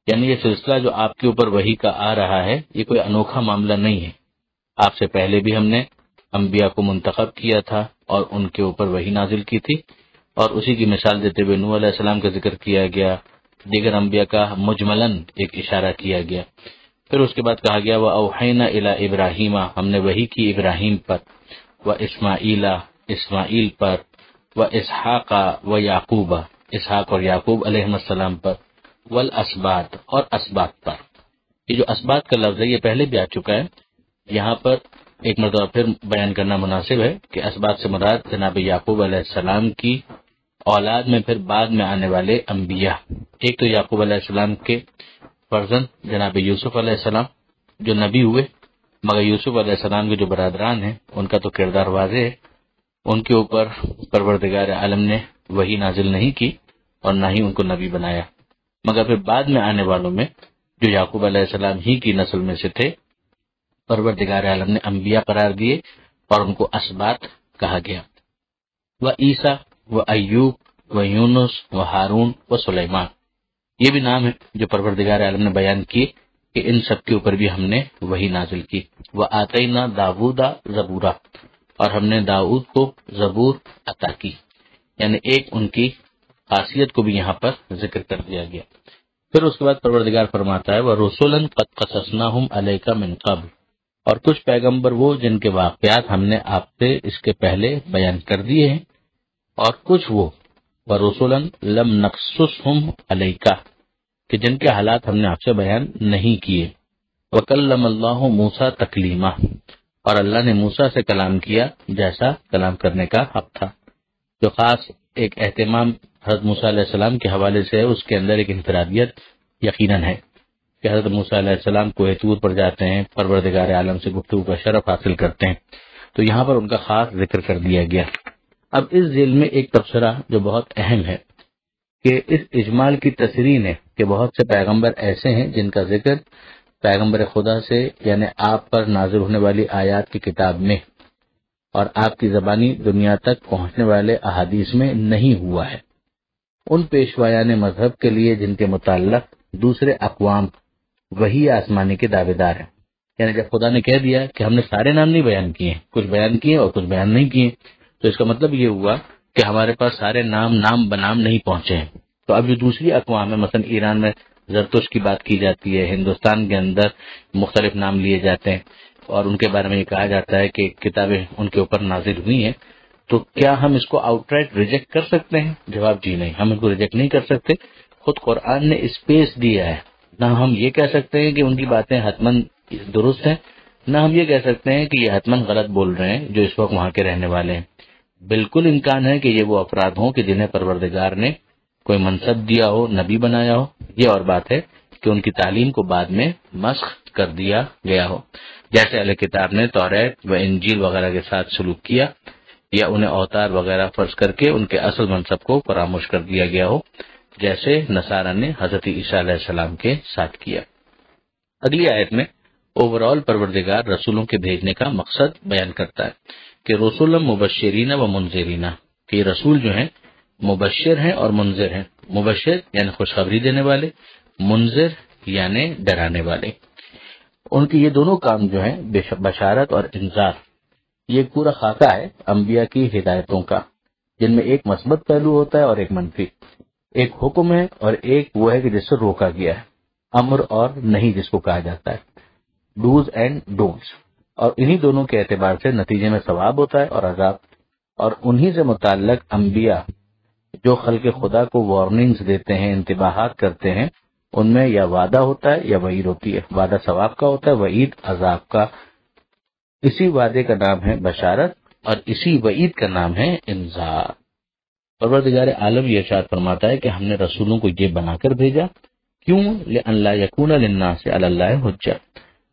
Speaker 1: یعنی یہ سلسلہ جو آپ کے اوپر وحی کا آ رہا ہے یہ کوئی انوکھا معاملہ نہیں ہے، آپ سے پہلے بھی ہم نے انبیاء کو منتخب کیا تھا اور ان کے اوپر وحی نازل کی تھی، اور اسی کی مثال دیتے ہوئے نوح علیہ السلام کا ذکر کیا گیا، دیگر انبیاء کا مجملاً ایک اشارہ کیا گیا۔ پھر اس کے بعد کہا گیا وَأَوْحَيْنَا إِلَىٰ إِبْرَاهِيمَ، ہم نے وحی کی ابراہیم پر، وَإِسْمَاعِيلَ اسماعیل پر، وَإِسْحَاقَ وَيَعْقُوبَ اسحاق اور یعقوب علیہ السلام پر، والاسباط اور اسباط پر۔ یہ جو اسباط کا لفظ ہے یہ پہلے بھی آ چکا ہے، یہاں پر ایک مرتبہ پھر بیان کرنا مناسب ہے کہ اسباط سے مراد جناب یعقوب علیہ السلام کی اولاد میں پھر بعد میں آنے والے انبیاء، ایک تو یعقوب علیہ السلام کے فرزند جناب یوسف علیہ السلام جو نبی ہوئے، مگر یوسف علیہ السلام کے جو برادران ہیں ان کا تو کردار واضح ہے، ان کے اوپر پروردگار عالم نے وحی نازل نہیں کی اور نہ ہی ان کو نبی بنایا، مگر پھر بعد میں آنے والوں میں جو یعقوب علیہ السلام ہی کی نسل میں سے تھے پروردگار عالم نے انبیاء قرار دیے اور ان کو اسباط کہا گیا۔ و عیسیٰ و ایوب و یونس و ہارون و سلیمان، یہ بھی نام ہے جو پروردگار عالم نے بیان کیے کہ ان سب کے اوپر بھی ہم نے وحی نازل کی۔ و آتینا داود زبورا، اور ہم نے داؤد کو زبور عطا کی، یعنی ایک ان کی خاصیت کو بھی یہاں پر ذکر کر دیا گیا۔ پھر اس کے بعد پروردگار فرماتا ہے وَرُسُلًا قَدْ قَصَصْنَاهُمْ عَلَيْكَ مِنْ قَبْلُ، اور کچھ پیغمبر وہ جن کے واقعات ہم نے آپ سے اس کے پہلے بیان کر دیے ہیں، اور کچھ وہ وَرُسُلًا لَمْ نَقْصُصْهُمْ عَلَيْكَ کہ جن کے حالات ہم نے آپ سے بیان نہیں کیے۔ وَكَلَّمَ اللَّهُ مُوسَىٰ تَكْلِيمًا، اور اللہ نے موسیٰ سے کلام کیا جیسا کلام کرنے کا حق تھا۔ جو خاص ایک اہتمام حضرت موسیٰ علیہ السلام کے حوالے سے ہے، اس کے اندر ایک انفرادیت یقیناً ہے کہ حضرت موسیٰ علیہ السلام کوہ طور پر جاتے ہیں، پروردگار عالم سے گفتگو کا شرف حاصل کرتے ہیں، تو یہاں پر ان کا خاص ذکر کر دیا گیا۔ اب اس ذیل میں ایک تبصرہ جو بہت اہم ہے کہ اس اجمال کی تصریح ہے کہ بہت سے پیغمبر ایسے ہیں جن کا ذکر پیغمبر خدا سے یعنی آپ پر نازل ہونے والی آیات کی کتاب میں اور آپ کی زبانی دنیا تک پہنچنے والے احادیث میں نہیں ہوا ہے، ان پیشوایان مذہب کے لیے جن کے متعلق دوسرے اقوام وہی آسمانی کے دعوے دار ہیں۔ یعنی جب خدا نے کہہ دیا کہ ہم نے سارے نام نہیں بیان کیے، کچھ بیان کیے اور کچھ بیان نہیں کیے، تو اس کا مطلب یہ ہوا کہ ہمارے پاس سارے نام بنام نہیں پہنچے ہیں۔ تو اب جو دوسری اقوام ہے، مثلا ایران میں زرتش کی بات کی جاتی ہے، ہندوستان کے اندر مختلف نام لیے جاتے ہیں اور ان کے بارے میں یہ کہا جاتا ہے کہ کتابیں ان کے اوپر نازل ہوئی ہیں، تو کیا ہم اس کو آؤٹ رائٹ ریجیکٹ کر سکتے ہیں؟ جواب جی نہیں، ہم ان کو ریجیکٹ نہیں کر سکتے۔ خود قرآن نے اسپیس دیا ہے، نہ ہم یہ کہہ سکتے ہیں کہ ان کی باتیں حتماً درست ہیں، نہ ہم یہ کہہ سکتے ہیں کہ یہ حتماً غلط بول رہے ہیں جو اس وقت وہاں کے رہنے والے ہیں۔ بالکل امکان ہے کہ یہ وہ افراد ہوں کہ جنہیں پروردگار نے کوئی منصب دیا ہو، نبی بنایا ہو، یہ اور بات ہے کہ ان کی تعلیم کو بعد میں مسخ کر دیا گیا ہو، جیسے اہل کتاب نے توریت و انجیل وغیرہ کے ساتھ سلوک کیا، یا انہیں اوتار وغیرہ فرض کر کے ان کے اصل منصب کو فراموش کر دیا گیا ہو، جیسے نصارہ نے حضرت عیسیٰ علیہ السلام کے ساتھ کیا۔ اگلی آیت میں اوورال پروردگار رسولوں کے بھیجنے کا مقصد بیان کرتا ہے کہ رسول مبشرین و منذرین، کہ یہ رسول جو ہیں مبشر ہیں اور منذر ہیں۔ مبشر یعنی خوشخبری دینے والے، منذر یعنی ڈرانے والے۔ ان کی یہ دونوں کام جو ہیں بشارت اور انذار، یہ ایک پورا خاکہ ہے انبیاء کی ہدایتوں کا، جن میں ایک مثبت پہلو ہوتا ہے اور ایک منفی، ایک حکم ہے اور ایک وہ ہے کہ جس سے روکا گیا ہے، امر اور نہیں جس کو کہا جاتا ہے، ڈوز اینڈ ڈونٹس، اور انہی دونوں کے اعتبار سے نتیجے میں ثواب ہوتا ہے اور عذاب، اور انہی سے متعلق انبیاء جو خلق خدا کو وارننگز دیتے ہیں، انتباہات کرتے ہیں، ان میں یا وعدہ ہوتا ہے یا وعید ہوتی ہے۔ وعدہ ثواب کا ہوتا ہے، وعید عذاب کا۔ اسی وعدے کا نام ہے بشارت اور اسی وعید کا نام ہے انذار۔ پروردگار عالم یہ ارشاد فرماتا ہے کہ ہم نے رسولوں کو یہ بنا کر بھیجا، کیوں؟ لِأَنْ لَا يَكُونَ لِلنَّاسِ عَلَى اللَّهِ حُجَّةٌ،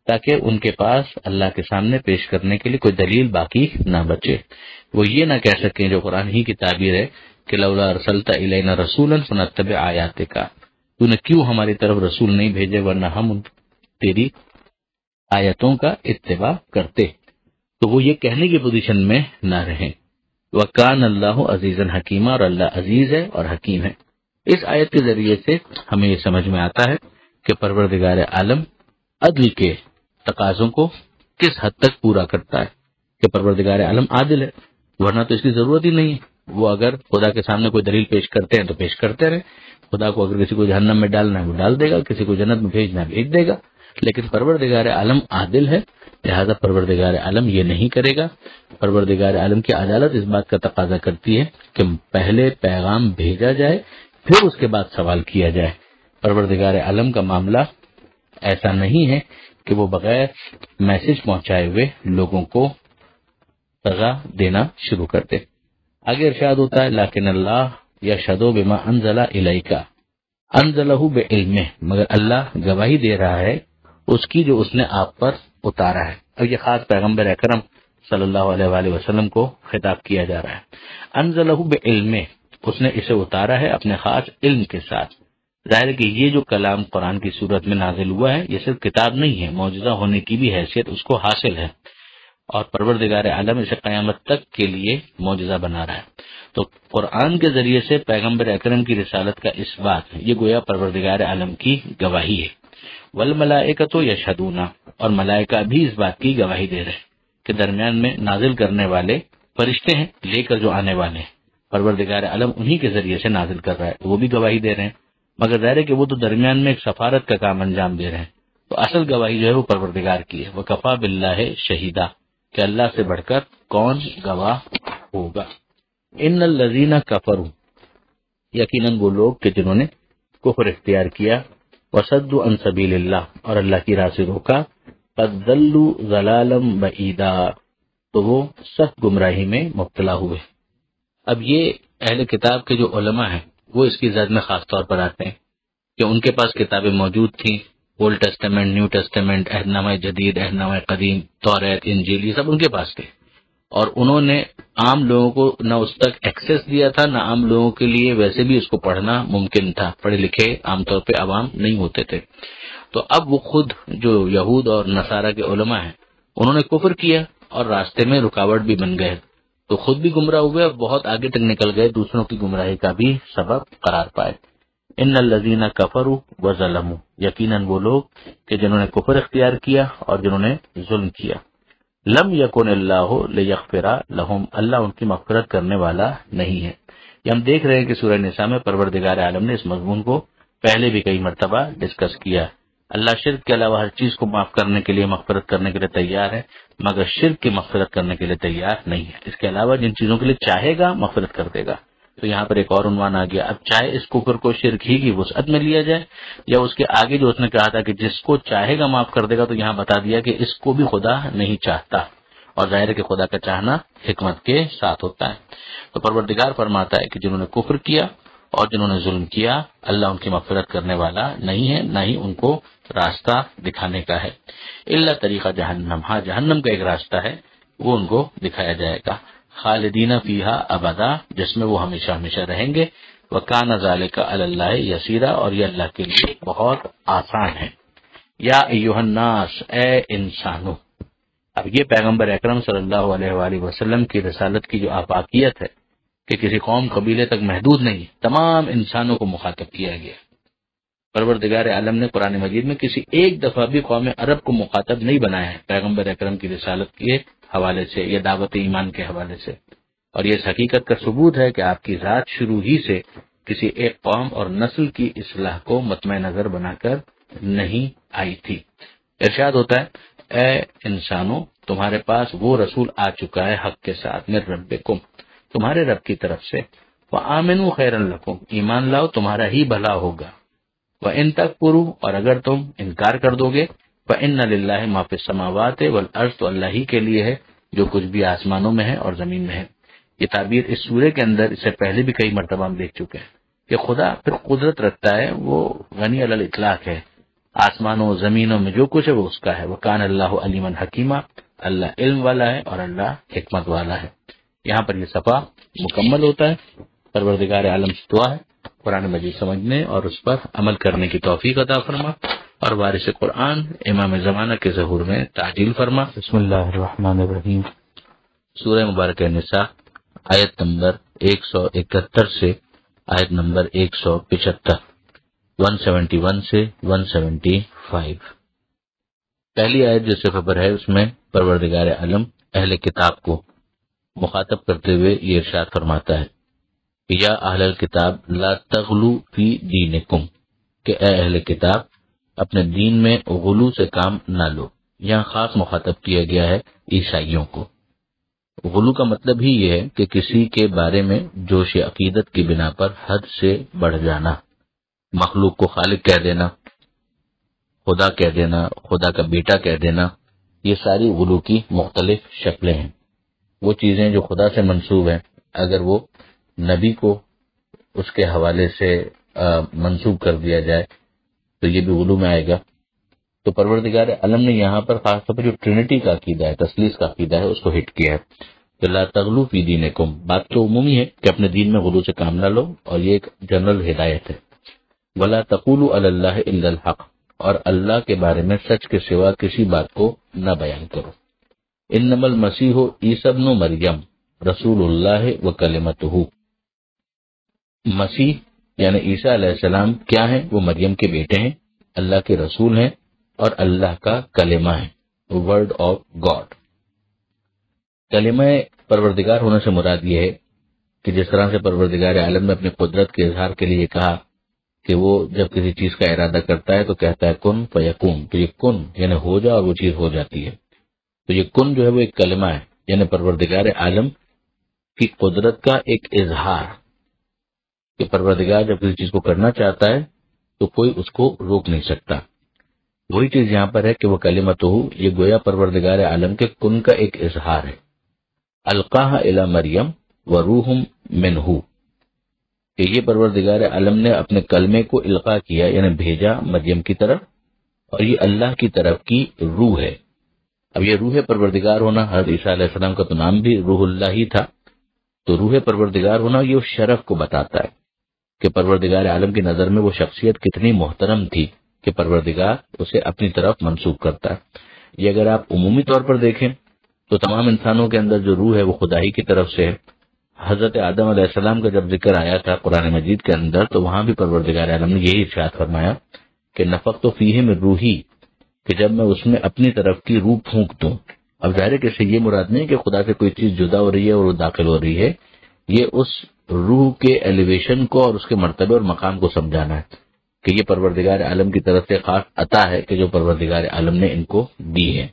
Speaker 1: تاکہ ان کے پاس اللہ کے سامنے پیش کرنے کے لیے کوئی دلیل باقی نہ بچے، وہ یہ نہ کہہ سکیں جو قرآن ہی کی تعبیر ہے کہ لولا ارسلت الینا رسولا فنتبع آیاتک، تو نے کیوں ہماری طرف رسول نہیں بھیجے ورنہ ہم تیری آیتوں کا اتباع کرتے، تو وہ یہ کہنے کی پوزیشن میں نہ رہیں۔ وَكَانَ اللَّهُ عَزِيزًا حَكِيمًا، اور اللہ عزیز ہے اور حکیم ہے۔ اس آیت کے ذریعے سے ہمیں یہ سمجھ میں آتا ہے کہ پروردگار عالم عدل کے تقاضوں کو کس حد تک پورا کرتا ہے کہ پروردگار عالم عادل ہے، ورنہ تو اس کی ضرورت ہی نہیں ہے۔ وہ اگر خدا کے سامنے کوئی دلیل پیش کرتے ہیں تو پیش کرتے رہے، خدا کو اگر کسی کو جہنم میں ڈالنا ہے وہ ڈال دے گا، کسی کو جنت میں بھیجنا ہے بھیج دے گا، لیکن پروردگار عالم عادل ہے، لہذا پروردگار عالم یہ نہیں کرے گا۔ پروردگار عالم کی عدالت اس بات کا تقاضا کرتی ہے کہ پہلے پیغام بھیجا جائے پھر اس کے بعد سوال کیا جائے۔ پروردگار عالم کا معاملہ ایسا نہیں ہے کہ وہ بغیر میسج پہنچائے ہوئے لوگوں کو سزا دینا شروع کرتے۔ آگے ارشاد ہوتا ہے لیکن اللہ یشہد بما انزل الیک انزلہ بعلمہ، مگر اللہ گواہی دے رہا ہے اس کی جو اس نے آپ پر اتارا ہے۔ اب یہ خاص پیغمبر اکرم صلی اللہ علیہ وآلہ وسلم کو خطاب کیا جا رہا ہے۔ انزلہ بعلمہ، اس نے اسے اتارا ہے اپنے خاص علم کے ساتھ۔ ظاہر ہے کہ یہ جو کلام قرآن کی صورت میں نازل ہوا ہے یہ صرف کتاب نہیں ہے، معجزہ ہونے کی بھی حیثیت اس کو حاصل ہے، اور پروردگار عالم اسے قیامت تک کے لیے معجزہ بنا رہا ہے۔ تو قرآن کے ذریعے سے پیغمبر اکرم کی رسالت کا اس بات یہ گویا پروردگار عالم کی گواہی ہے۔ والملائکۃ یشہدون، اور ملائکہ بھی اس بات کی گواہی دے رہے ہیں کہ درمیان میں نازل کرنے والے فرشتے ہیں، لے کر جو آنے والے ہیں پروردگار عالم انہی کے ذریعے سے نازل کر رہا ہے، تو وہ بھی گواہی دے رہے ہیں، مگر ظاہر ہے کہ وہ تو درمیان میں ایک سفارت کا کام انجام دے رہے ہیں، تو اصل گواہی جو ہے وہ پروردگار کی ہے۔ وکفیٰ باللہ شہیدا، کہ اللہ سے بڑھ کر کون گواہ ہوگا۔ ان الذین کفروا، یقیناً وہ لوگ کہ جنہوں نے کفر اختیار کیا، وصدوا عن سبیل اللہ، اور اللہ کی راہ سے روکا، قد ضلوا ضلالا بعیدا، تو وہ سخت گمراہی میں مبتلا ہوئے۔ اب یہ اہل کتاب کے جو علماء ہیں وہ اس کی زد میں خاص طور پر آتے ہیں کہ ان کے پاس کتابیں موجود تھیں، اولڈ ٹیسٹمنٹ، نیو ٹیسٹمنٹ، عہد نامہ جدید، عہد نامہ قدیم، توریت، انجیل، یہ سب ان کے پاس تھے، اور انہوں نے عام لوگوں کو نہ اس تک ایکسیس دیا تھا، نہ عام لوگوں کے لیے ویسے بھی اس کو پڑھنا ممکن تھا، پڑھے لکھے عام طور پہ عوام نہیں ہوتے تھے۔ تو اب وہ خود جو یہود اور نصارہ کے علماء ہیں انہوں نے کفر کیا اور راستے میں رکاوٹ بھی بن گئے، تو خود بھی گمراہ ہوئے اور بہت آگے تک نکل گئے، دوسروں کی گمراہی کا بھی سبب قرار پائے۔ ان الذین کفروا وظلموا، یقیناً وہ لوگ کہ جنہوں نے کفر اختیار کیا اور جنہوں نے ظلم کیا، لم یکن اللہ لیغفر لہم، اللہ ان کی مغفرت کرنے والا نہیں ہے۔ یہ ہم دیکھ رہے ہیں کہ سورہ نساء میں پروردگار عالم نے اس مضمون کو پہلے بھی کئی مرتبہ ڈسکس کیا۔ اللہ شرک کے علاوہ ہر چیز کو معاف کرنے کے لیے، مغفرت کرنے کے لیے تیار ہے، مگر شرک کی مغفرت کرنے کے لیے تیار نہیں ہے۔ اس کے علاوہ جن چیزوں کے لیے چاہے گا مغفرت کر دے گا۔ تو یہاں پر ایک اور عنوان آ گیا، اب چاہے اس کفر کو شرک ہی کی وسعت میں لیا جائے، یا اس کے آگے جو اس نے کہا تھا کہ جس کو چاہے گا معاف کر دے گا، تو یہاں بتا دیا کہ اس کو بھی خدا نہیں چاہتا، اور ظاہر ہے کہ خدا کا چاہنا حکمت کے ساتھ ہوتا ہے۔ تو پروردگار فرماتا ہے کہ جنہوں نے کفر کیا اور جنہوں نے ظلم کیا، اللہ ان کی مغفرت کرنے والا نہیں ہے، نہ ہی ان کو راستہ دکھانے کا ہے۔ الا طریقہ جہنم، ہاں جہنم کا ایک راستہ ہے، وہ ان کو دکھایا جائے گا، خالدین فیہا ابدا، جس میں وہ ہمیشہ ہمیشہ رہیں گے، وکان ذالک علی اللہ یسیرا، اور یہ اللہ کے لیے بہت آسان ہے۔ یا ایھا الناس، اے انسانوں، اب یہ پیغمبر اکرم صلی اللہ علیہ وآلہ وسلم کی رسالت کی جو آفاقیت ہے کہ کسی قوم قبیلے تک محدود نہیں، تمام انسانوں کو مخاطب کیا گیا۔ پروردگار عالم نے قرآن مجید میں کسی ایک دفعہ بھی قوم عرب کو مخاطب نہیں بنایا ہے پیغمبر اکرم کی رسالت کے حوالے سے یا دعوت ایمان کے حوالے سے، اور یہ اس حقیقت کا ثبوت ہے کہ آپ کی ذات شروع ہی سے کسی ایک قوم اور نسل کی اصلاح کو مطمع نظر بنا کر نہیں آئی تھی۔ ارشاد ہوتا ہے، اے انسانوں، تمہارے پاس وہ رسول آ چکا ہے حق کے ساتھ، من ربکم، تمہارے رب کی طرف سے، وآمنوا خیرا لکم، ایمان لاؤ تمہارا ہی بھلا ہوگا، وإن تکفروا، اور اگر تم انکار کر دو گے، فإن للہ ما فی السماوات والارض، تو اللہ ہی کے لیے ہے جو کچھ بھی آسمانوں میں ہے اور زمین میں ہے۔ یہ تعبیر اس سورے کے اندر اس سے پہلے بھی کئی مرتبہ ہم دیکھ چکے ہیں کہ خدا پھر قدرت رکھتا ہے، وہ غنی علی الاطلاق ہے، آسمانوں زمینوں میں جو کچھ ہے وہ اس کا ہے، وکان اللہ علیما حکیما، اللہ علم والا ہے اور اللہ حکمت والا ہے۔ یہاں پر یہ صفحہ مکمل ہوتا ہے۔ پروردگار عالم سے دعا ہے قرآن مجید سمجھنے اور اس پر عمل کرنے کی توفیق عطا فرما، اور وارث قرآن امام زمانہ کے ظہور میں تعجیل فرما۔ بسم اللہ الرحمن الرحیم، سورہ مبارکہ نساء، آیت نمبر 171 سے آیت نمبر 175، 171 سے 175۔ پہلی آیت جو خبر ہے اس میں پروردگار عالم اہل کتاب کو مخاطب کرتے ہوئے یہ ارشاد فرماتا ہے کہ یا اہل الکتاب لا تغلو فی دینکم، کہ اے اہل کتاب اپنے دین میں غلو سے کام نہ لو۔ یہاں خاص مخاطب کیا گیا ہے عیسائیوں کو۔ غلو کا مطلب ہی یہ ہے کہ کسی کے بارے میں جوش عقیدت کی بنا پر حد سے بڑھ جانا، مخلوق کو خالق کہہ دینا، خدا کہہ دینا، خدا کا بیٹا کہہ دینا، یہ ساری غلو کی مختلف شکلیں ہیں۔ وہ چیزیں جو خدا سے منسوب ہیں اگر وہ نبی کو اس کے حوالے سے منسوب کر دیا جائے تو یہ بھی غلو میں آئے گا۔ تو پروردگار عالم نے یہاں پر خاص طور پر جو ٹرینٹی کا عقیدہ ہے، تثلیث کا عقیدہ ہے، اس کو ہٹ کیا ہے کہ لا تغلو فی دینکم۔ بات تو عمومی ہے کہ اپنے دین میں غلو سے کام نہ لو، اور یہ ایک جنرل ہدایت ہے۔ ولا تقولوا علی اللہ الا الحق، اور اللہ کے بارے میں سچ کے سوا کسی بات کو نہ بیان کرو۔ انما المسیح عیسی ابن مریم رسول اللہ وکلمتہ، مسیح یعنی عیسیٰ علیہ السلام کیا ہیں؟ وہ مریم کے بیٹے ہیں، اللہ کے رسول ہیں، اور اللہ کا کلمہ ہے، ورڈ آف گاڈ۔ کلمہ پروردگار ہونے سے مراد یہ ہے کہ جس طرح سے پروردگار عالم نے اپنی قدرت کے اظہار کے لیے کہا کہ وہ جب کسی چیز کا ارادہ کرتا ہے تو کہتا ہے کن فیکون، تو یہ کن یعنی ہو جا، اور وہ چیز ہو جاتی ہے۔ تو یہ کن جو ہے وہ ایک کلمہ ہے، یعنی پروردگار عالم کی قدرت کا ایک اظہار، کہ پروردگار جب کسی چیز کو کرنا چاہتا ہے تو کوئی اس کو روک نہیں سکتا۔ وہی چیز یہاں پر ہے کہ وہ کلمتہ، یہ گویا پروردگار عالم کے کن کا ایک اظہار ہے۔ القاہ الی مریم وروح منہ، کہ یہ پروردگار عالم نے اپنے کلمے کو القاء کیا یعنی بھیجا مریم کی طرف، اور یہ اللہ کی طرف کی روح ہے۔ اب یہ روح پروردگار ہونا، حضرت عیسیٰ علیہ السلام کا تو نام بھی روح اللہ ہی تھا، تو روح پروردگار ہونا یہ اس شرف کو بتاتا ہے کہ پروردگار عالم کی نظر میں وہ شخصیت کتنی محترم تھی کہ پروردگار اسے اپنی طرف منسوب کرتا ہے۔ یہ اگر آپ عمومی طور پر دیکھیں تو تمام انسانوں کے اندر جو روح ہے وہ خدا ہی کی طرف سے ہے۔ حضرت آدم علیہ السلام کا جب ذکر آیا تھا قرآن مجید کے اندر تو وہاں بھی پروردگار عالم نے یہی ارشاد فرمایا کہ نفخت فیہ من روحی، کہ جب میں اس میں اپنی طرف کی روح پھونک دوں۔ اب ظاہر ہے کہ اس سے یہ مراد نہیں کہ خدا سے کوئی چیز جدا ہو رہی ہے اور وہ داخل ہو رہی ہے، یہ اس روح کے ایلیویشن کو اور اس کے مرتبے اور مقام کو سمجھانا ہے کہ یہ پروردگار عالم کی طرف سے خاص عطا ہے کہ جو پروردگار عالم نے ان کو دی ہے۔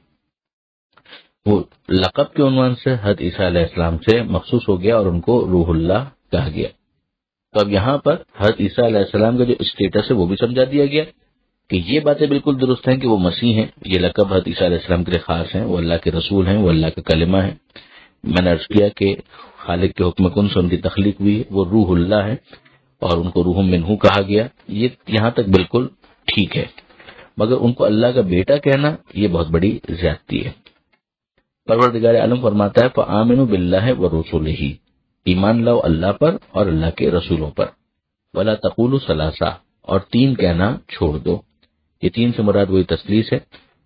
Speaker 1: وہ لقب کے عنوان سے حضرت عیسیٰ علیہ السلام سے مخصوص ہو گیا اور ان کو روح اللہ کہا گیا۔ تو اب یہاں پر حضرت عیسیٰ علیہ السلام کا جو اسٹیٹس ہے وہ بھی سمجھا دیا گیا کہ یہ باتیں بالکل درست ہیں کہ وہ مسیح ہیں، یہ لقب حضرت عیسیٰ علیہ السلام کے لیے خاص ہیں، وہ اللہ کے رسول ہیں، وہ اللہ کا کلمہ ہے۔ میں نے عرض کیا کہ خالق کے حکم کن سے ان کی تخلیق ہوئی، وہ روح اللہ ہے اور ان کو روح منہ کہا گیا، یہ یہاں تک بالکل ٹھیک ہے، مگر ان کو اللہ کا بیٹا کہنا یہ بہت بڑی زیادتی ہے۔ پروردگار عالم فرماتا ہے فآمنوا باللہ ورسولہ، ایمان لاؤ اللہ پر اور اللہ کے رسولوں پر، ولا تقولوا ثلاثہ، اور تین کہنا چھوڑ دو۔ یہ تین سے مراد وہی تثلیث ہے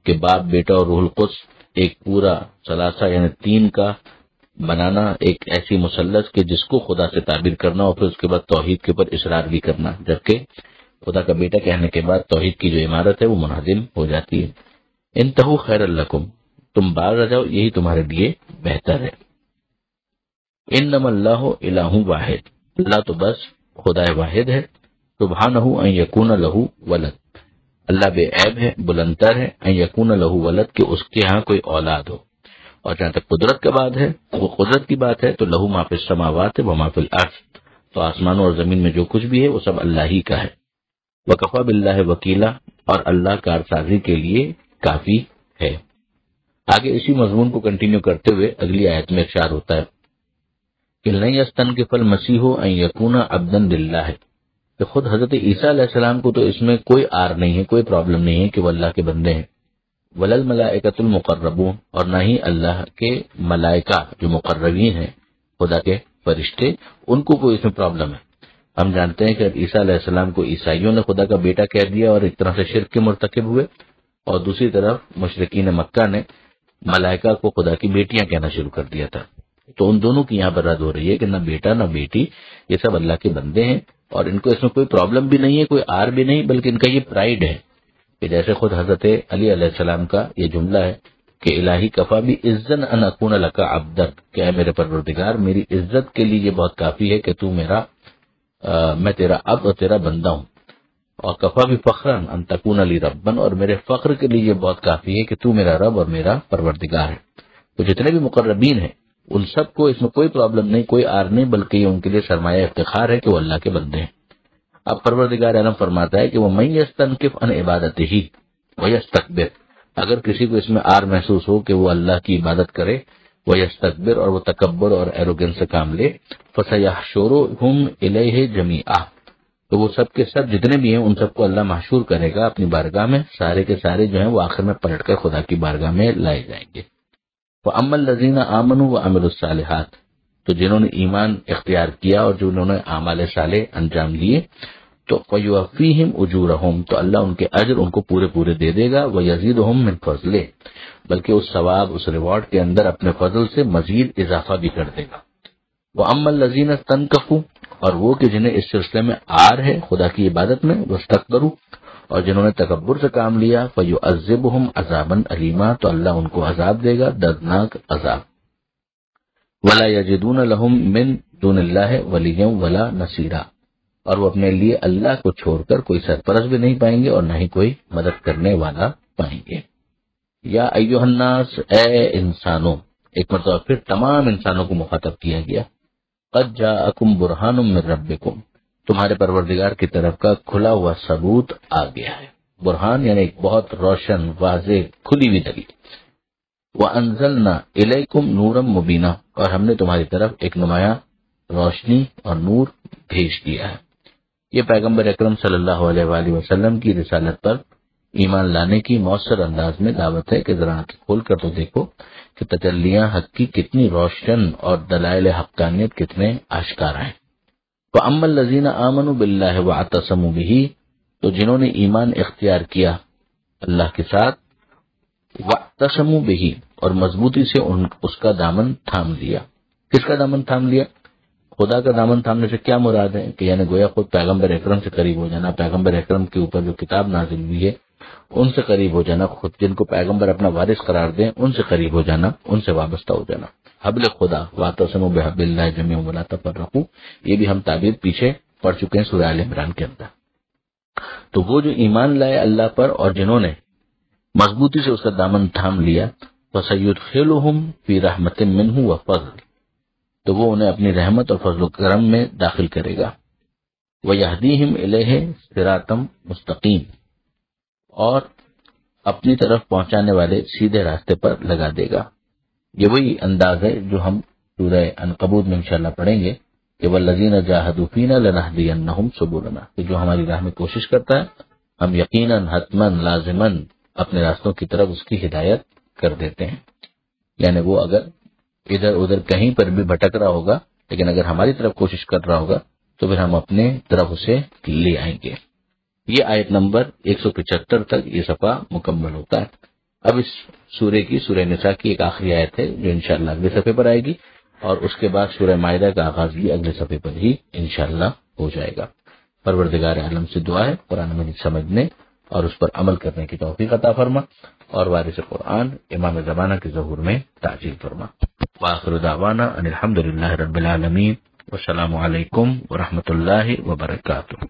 Speaker 1: کہ باپ، بیٹا اور روح القدس، ایک پورا ثلاثہ یعنی تین کا بنانا، ایک ایسی مثلث کہ جس کو خدا سے تعبیر کرنا اور پھر اس کے بعد توحید کے اوپر اصرار بھی کرنا، جبکہ خدا کا بیٹا کہنے کے بعد توحید کی جو عمارت ہے وہ منہدم ہو جاتی ہے۔ انتہوا خیر لکم، تم باز آ جاؤ، یہی تمہارے لیے بہتر ہے۔ انما اللہ الہ واحد، اللہ تو بس خدا واحد ہے، سبحانہ ان یکون لہ ولد، اللہ بے عیب ہے، بلندتر ہے، ان یکون لہ ولد کہ اس کے ہاں کوئی اولاد ہو۔ اور جہاں تک قدرت کا بات ہے، وہ قدرت کی بات ہے تو لہو ما فی السماوات و ما فی الارض، تو آسمانوں اور زمین میں جو کچھ بھی ہے وہ سب اللہ ہی کا ہے۔ وکفی باللہ وکیلا، اور اللہ کارسازی کے لیے کافی ہے۔ آگے اسی مضمون کو کنٹینیو کرتے ہوئے اگلی آیت میں ارشاد ہوتا ہے کہ لن یستنکف المسیح ان یکون عبدا للہ، کہ خود حضرت عیسیٰ علیہ السلام کو تو اس میں کوئی آر نہیں ہے، کوئی پرابلم نہیں ہے کہ وہ اللہ کے بندے ہیں۔ ولل ملائکۃ المقربون، اور نہ ہی اللہ کے ملائکہ جو مقربین ہیں، خدا کے فرشتے، ان کو کوئی اس میں پرابلم ہے۔ ہم جانتے ہیں کہ عیسیٰ علیہ السلام کو عیسائیوں نے خدا کا بیٹا کہہ دیا اور ایک طرح سے شرک کے مرتکب ہوئے، اور دوسری طرف مشرکین مکہ نے ملائکہ کو خدا کی بیٹیاں کہنا شروع کر دیا تھا۔ تو ان دونوں کی یہاں پر رد ہو رہی ہے کہ نہ بیٹا نہ بیٹی، یہ سب اللہ کے بندے ہیں، اور ان کو اس میں کوئی پرابلم بھی نہیں ہے، کوئی آر بھی نہیں، بلکہ ان کا یہ پرائیڈ ہے کہ جیسے خود حضرت علی علیہ السلام کا یہ جملہ ہے کہ الہی کفا بھی عزن ان اکون لک عبدا، کہ اے میرے پروردگار میری عزت کے لیے یہ بہت کافی ہے کہ تو میں تیرا عبد اور تیرا بندہ ہوں، اور کفا بھی فخرا ان تکون لی ربا، اور میرے فخر کے لیے یہ بہت کافی ہے کہ تو میرا رب اور میرا پروردگار ہے۔ تو جتنے بھی مقربین ہیں ان سب کو اس میں کوئی پرابلم نہیں، کوئی آر نہیں، بلکہ یہ ان کے لیے سرمایہ افتخار ہے کہ وہ اللہ کے بندے ہیں۔ اب پروردگار عالم فرماتا ہے کہ وہ من یستنکف عن عبادتہ ویستکبر، اگر کسی کو اس میں آر محسوس ہو کہ وہ اللہ کی عبادت کرے، ویستکبر، اور وہ تکبر اور ایروگنس سے کام لے، فسیحشرہم الیہ جمیعا، تو وہ سب کے سب جتنے بھی ہیں ان سب کو اللہ محشور کرے گا اپنی بارگاہ میں، سارے کے سارے جو ہیں وہ آخر میں پلٹ کر خدا کی بارگاہ میں لائے جائیں گے۔ وَأَمَّا الَّذِينَ آمَنُوا وَعَمِلُوا الصَّالِحَاتِ، تو جنہوں نے ایمان اختیار کیا اور جنہوں نے اعمال صالح انجام دیے، تو فَيُوَفِّيهِمْ أُجُورَهُمْ، تو اللہ ان کے اجر ان کو پورے پورے دے دے گا، وَيَزِيدُهُمْ مِنْ فَضْلِهِ، بلکہ اس ثواب اس ریوارڈ کے اندر اپنے فضل سے مزید اضافہ بھی کر دے گا۔ وَأَمَّا الَّذِينَ اسْتَنكَفُوا، اور وہ کہ جنہیں اس سلسلے میں آر ہے خدا کی عبادت میں، وَاسْتَكْبَرُوا، اور جنہوں نے تکبر سے کام لیا، فَيُعَذِّبُهُمْ عَذَابًا أَلِيمًا، تو اللہ ان کو عذاب دے گا، دردناک عذاب۔ وَلَا يَجِدُونَ لَهُم مِّن دُونِ اللَّهِ وَلِيًّا وَلَا نَصِيرًا، اور وہ اپنے لیے اللہ کو چھوڑ کر کوئی سرپرست بھی نہیں پائیں گے اور نہ ہی کوئی مدد کرنے والا پائیں گے۔ یا ایھا الناس، اے انسانوں، ایک مرتبہ پھر تمام انسانوں کو مخاطب کیا گیا، قد جاءکم برہان من ربکم، تمہارے پروردگار کی طرف کا کھلا ہوا ثبوت آ گیا ہے۔ برہان یعنی ایک بہت روشن واضح کھلی ہوئی دلیل۔ وَأَنزَلْنَا إِلَيْكُمْ نُورًا مُبِينًا، اور ہم نے تمہاری طرف ایک نمایاں روشنی اور نور بھیج دیا ہے۔ یہ پیغمبر اکرم صلی اللہ علیہ وآلہ وسلم کی رسالت پر ایمان لانے کی مؤثر انداز میں دعوت ہے کہ ذرا آنکھیں کھول کر تو دیکھو کہ تجلیاں حق کی کتنی روشن اور دلائل حقانیت کتنے آشکارا ہیں۔ وَأَمَّا الَّذِينَ آمَنُوا بِاللَّهِ وَاعْتَصَمُوا بِهِ، تو جنہوں نے ایمان اختیار کیا اللہ کے ساتھ، وَاعْتَصَمُوا بِهِ، اور مضبوطی سے اس کا دامن تھام لیا۔ کس کا دامن تھام لیا؟ خدا کا دامن تھامنے سے کیا مراد ہے کہ یعنی گویا خود پیغمبر اکرم سے قریب ہو جانا، پیغمبر اکرم کے اوپر جو کتاب نازل ہوئی ہے ان سے قریب ہو جانا، خود جن کو پیغمبر اپنا وارث قرار دیں ان سے قریب ہو جانا، ان سے وابستہ ہو جانا۔ حبل خدا، واعتصموا بحبل اللہ جميعا ولا تفرقوا، یہ بھی ہم تعبیر پیچھے پڑھ چکے ہیں سورہ آل عمران کے اندر۔ تو وہ جو ایمان لائے اللہ پر اور جنہوں نے مضبوطی سے اس کا دامن تھام لیا، فَسَيُدْخِلُهُمْ فِي رَحْمَةٍ مِّنْهُ وَفَضْلٍ، تو وہ انہیں اپنی رحمت اور فضل و کرم میں داخل کرے گا۔ وَيَهْدِيهِمْ إِلَيْهِ صِرَاطًا مُسْتَقِيمًا، اور اپنی طرف پہنچانے والے سیدھے راستے پر لگا دے گا۔ یہ وہی انداز ہے جو ہم سورہ عنکبوت میں انشاءاللہ پڑھیں گے کہ وَالَّذِينَ جَاهَدُوا فِينَا لَنَهْدِيَنَّهُمْ سُبُلَنَا، کہ جو ہماری راہ میں کوشش کرتا ہے ہم یقیناً حتماً لازماً اپنے راستوں کی طرف اس کی ہدایت کر دیتے ہیں۔ یعنی وہ اگر ادھر ادھر کہیں پر بھی بھٹک رہا ہوگا لیکن اگر ہماری طرف کوشش کر رہا ہوگا تو پھر ہم اپنے طرف اسے لے آئیں گے۔ یہ آیت نمبر 175 تک یہ صفحہ مکمل ہوتا ہے۔ اب اس سورہ کی، سورہ نساء کی ایک آخری آیت ہے جو انشاءاللہ اگلے صفحے پر آئے گی، اور اس کے بعد سورہ مائدہ کا آغاز بھی اگلے صفحے پر ہی انشاءاللہ ہو جائے گا۔ پروردگار عالم سے دعا ہے قرآن مجید سمجھنے اور اس پر عمل کرنے کی توفیق عطا فرما، اور وارث قرآن امام زمانہ کے ظہور میں تعجیل فرما۔ وآخر دعوانا ان الحمد للہ رب العالمین، والسلام علیکم ورحمۃ اللہ وبرکاتہ۔